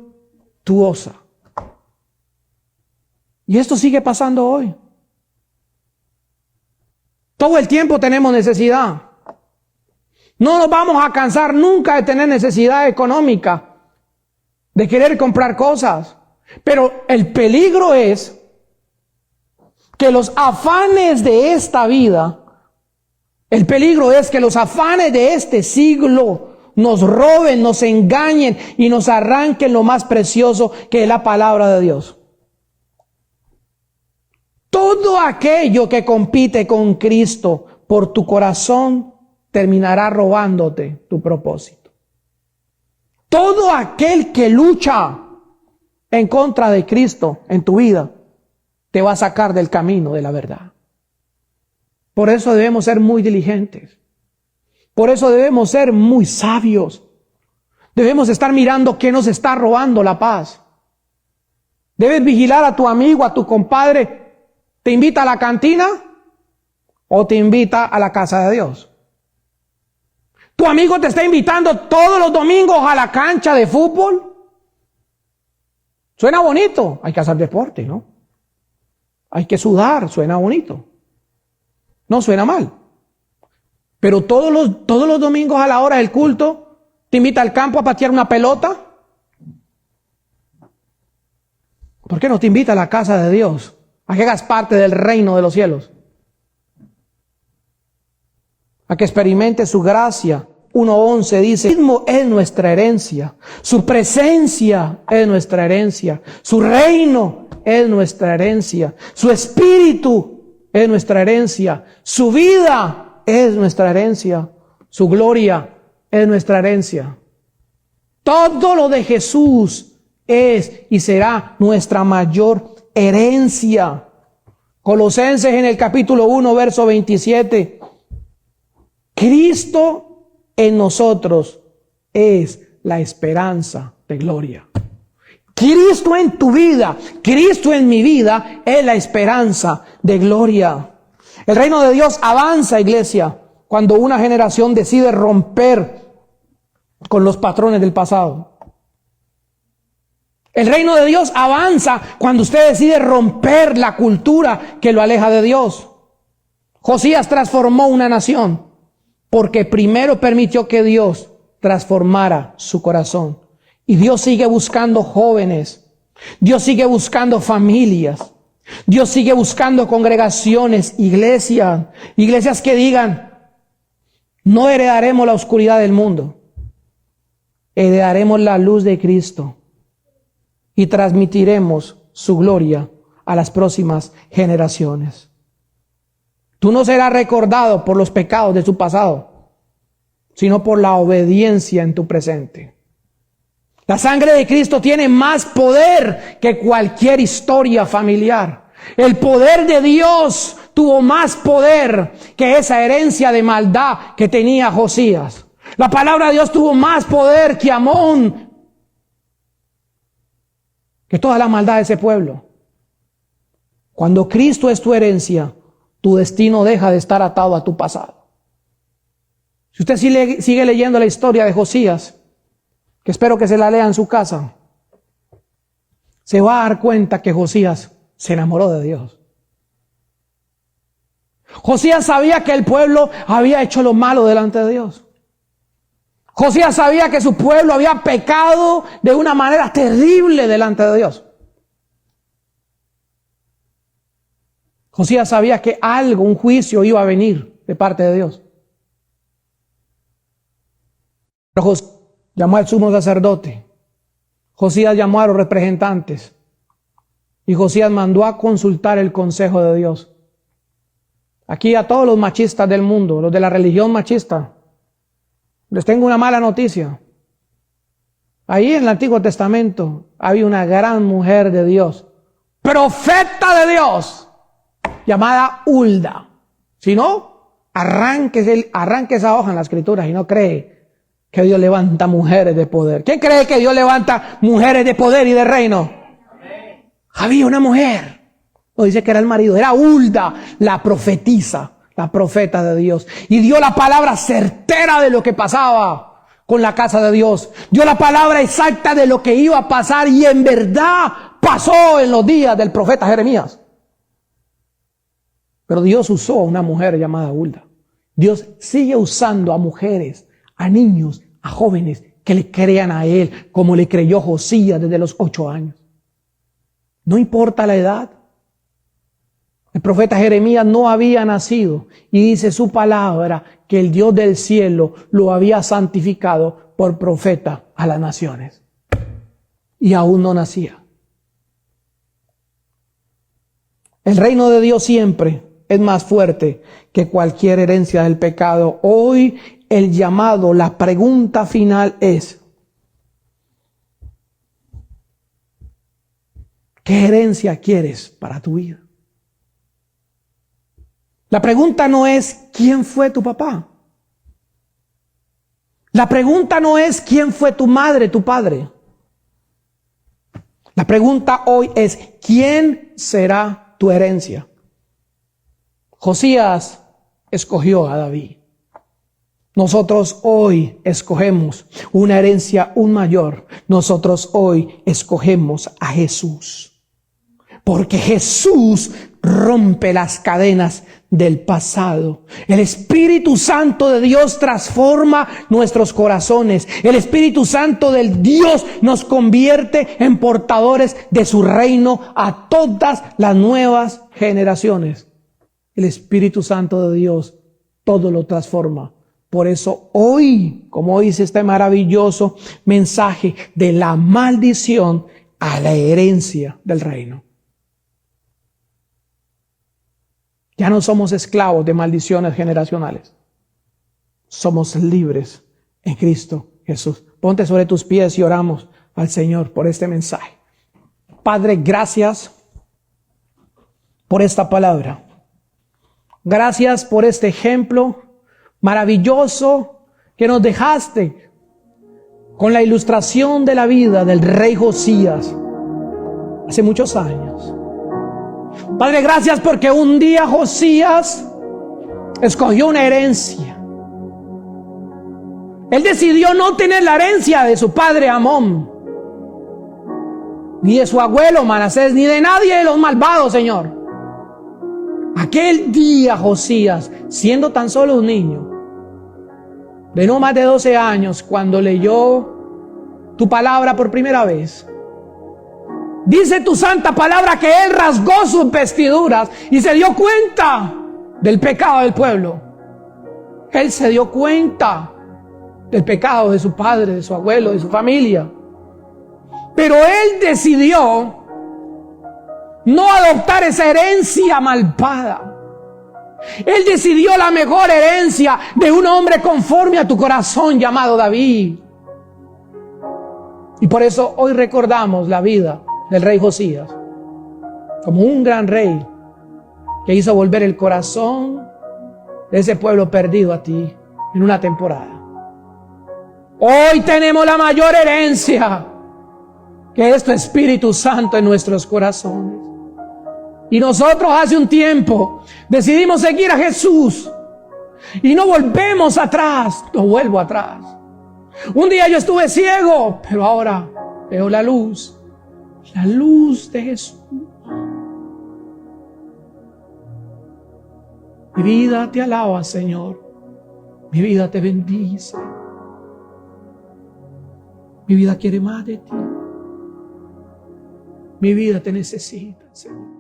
Y esto sigue pasando hoy. Todo el tiempo tenemos necesidad. No nos vamos a cansar nunca de tener necesidad económica, de querer comprar cosas. Pero el peligro es que los afanes de esta vida, el peligro es que los afanes de este siglo nos roben, nos engañen y nos arranquen lo más precioso que es la palabra de Dios. Todo aquello que compite con Cristo por tu corazón terminará robándote tu propósito. Todo aquel que lucha en contra de Cristo en tu vida te va a sacar del camino de la verdad. Por eso debemos ser muy diligentes. Por eso debemos ser muy sabios. Debemos estar mirando qué nos está robando la paz. Debes vigilar a tu amigo, a tu compadre. ¿Te invita a la cantina o te invita a la casa de Dios? ¿Tu amigo te está invitando todos los domingos a la cancha de fútbol? Suena bonito, hay que hacer deporte, ¿no? Hay que sudar, suena bonito. No suena mal. Pero todos los domingos a la hora del culto, ¿te invita al campo a patear una pelota? ¿Por qué no te invita a la casa de Dios? A que hagas parte del reino de los cielos. A que experimentes su gracia. 1:11 dice, el mismo es nuestra herencia, su presencia es nuestra herencia, su reino es nuestra herencia, su espíritu es nuestra herencia, su vida es nuestra herencia, su gloria es nuestra herencia. Todo lo de Jesús es y será nuestra mayor herencia. Colosenses en el capítulo 1, verso 27. Cristo en nosotros es la esperanza de gloria. Cristo en tu vida, Cristo en mi vida es la esperanza de gloria. El reino de Dios avanza, iglesia, cuando una generación decide romper con los patrones del pasado. El reino de Dios avanza cuando usted decide romper la cultura que lo aleja de Dios. Josías transformó una nación porque primero permitió que Dios transformara su corazón. Y Dios sigue buscando jóvenes. Dios sigue buscando familias. Dios sigue buscando congregaciones, iglesias que digan, no heredaremos la oscuridad del mundo, heredaremos la luz de Cristo y transmitiremos su gloria a las próximas generaciones. Tú no serás recordado por los pecados de tu pasado, sino por la obediencia en tu presente. La sangre de Cristo tiene más poder que cualquier historia familiar. El poder de Dios tuvo más poder que esa herencia de maldad que tenía Josías. La palabra de Dios tuvo más poder que Amón, que toda la maldad de ese pueblo. Cuando Cristo es tu herencia, tu destino deja de estar atado a tu pasado. Si usted sigue leyendo la historia de Josías, que espero que se la lea en su casa, se va a dar cuenta que Josías se enamoró de Dios. Josías sabía que el pueblo había hecho lo malo delante de Dios. Josías sabía que su pueblo había pecado de una manera terrible delante de Dios. Josías sabía que algo, un juicio iba a venir de parte de Dios. Pero Josías llamó al sumo sacerdote. Josías llamó a los representantes. Y Josías mandó a consultar el consejo de Dios. Aquí a todos los machistas del mundo, los de la religión machista, les tengo una mala noticia. Ahí en el Antiguo Testamento había una gran mujer de Dios, profeta de Dios, llamada Hulda. Si no, arranque esa hoja en la Escritura y no cree que Dios levanta mujeres de poder. ¿Quién cree que Dios levanta mujeres de poder y de reino? Amén. Había una mujer, no dice que era el marido, era Hulda, la profetisa, la profeta de Dios. Y dio la palabra certera de lo que pasaba con la casa de Dios. Dio la palabra exacta de lo que iba a pasar y en verdad pasó en los días del profeta Jeremías. Pero Dios usó a una mujer llamada Hulda. Dios sigue usando a mujeres, a niños, a jóvenes que le crean a Él, como le creyó Josías desde los 8 años. No importa la edad. El profeta Jeremías no había nacido y dice su palabra que el Dios del cielo lo había santificado por profeta a las naciones. Y aún no nacía. El reino de Dios siempre es más fuerte que cualquier herencia del pecado. Hoy el llamado, la pregunta final es: ¿qué herencia quieres para tu vida? La pregunta no es ¿quién fue tu papá? La pregunta no es ¿quién fue tu madre, tu padre? La pregunta hoy es ¿quién será tu herencia? Josías escogió a David. Nosotros hoy escogemos una herencia aún mayor. Nosotros hoy escogemos a Jesús. Porque Jesús rompe las cadenas del pasado. El Espíritu Santo de Dios transforma nuestros corazones. El Espíritu Santo del Dios nos convierte en portadores de su reino a todas las nuevas generaciones. El Espíritu Santo de Dios todo lo transforma. Por eso hoy, como dice este maravilloso mensaje de la maldición a la herencia del reino. Ya no somos esclavos de maldiciones generacionales. Somos libres en Cristo Jesús. Ponte sobre tus pies y oramos al Señor por este mensaje. Padre, gracias por esta palabra. Gracias por este ejemplo maravilloso que nos dejaste con la ilustración de la vida del rey Josías hace muchos años. Padre, gracias porque un día Josías escogió una herencia. Él decidió no tener la herencia de su padre Amón, ni de su abuelo Manasés, ni de nadie de los malvados, Señor. Aquel día Josías, siendo tan solo un niño, de no más de 12 años, cuando leyó tu palabra por primera vez, dice tu santa palabra que él rasgó sus vestiduras y se dio cuenta del pecado del pueblo. Él se dio cuenta del pecado de su padre, de su abuelo, de su familia. Pero él decidió no adoptar esa herencia malvada. Él decidió la mejor herencia de un hombre conforme a tu corazón llamado David. Y por eso hoy recordamos la vida del rey Josías como un gran rey que hizo volver el corazón de ese pueblo perdido a ti en una temporada. Hoy tenemos la mayor herencia, que es tu Espíritu Santo en nuestros corazones. Y nosotros hace un tiempo decidimos seguir a Jesús y no volvemos atrás, no vuelvo atrás. Un día yo estuve ciego, pero ahora veo la luz de Jesús. Mi vida te alaba, Señor. Mi vida te bendice. Mi vida quiere más de ti. Mi vida te necesita, Señor.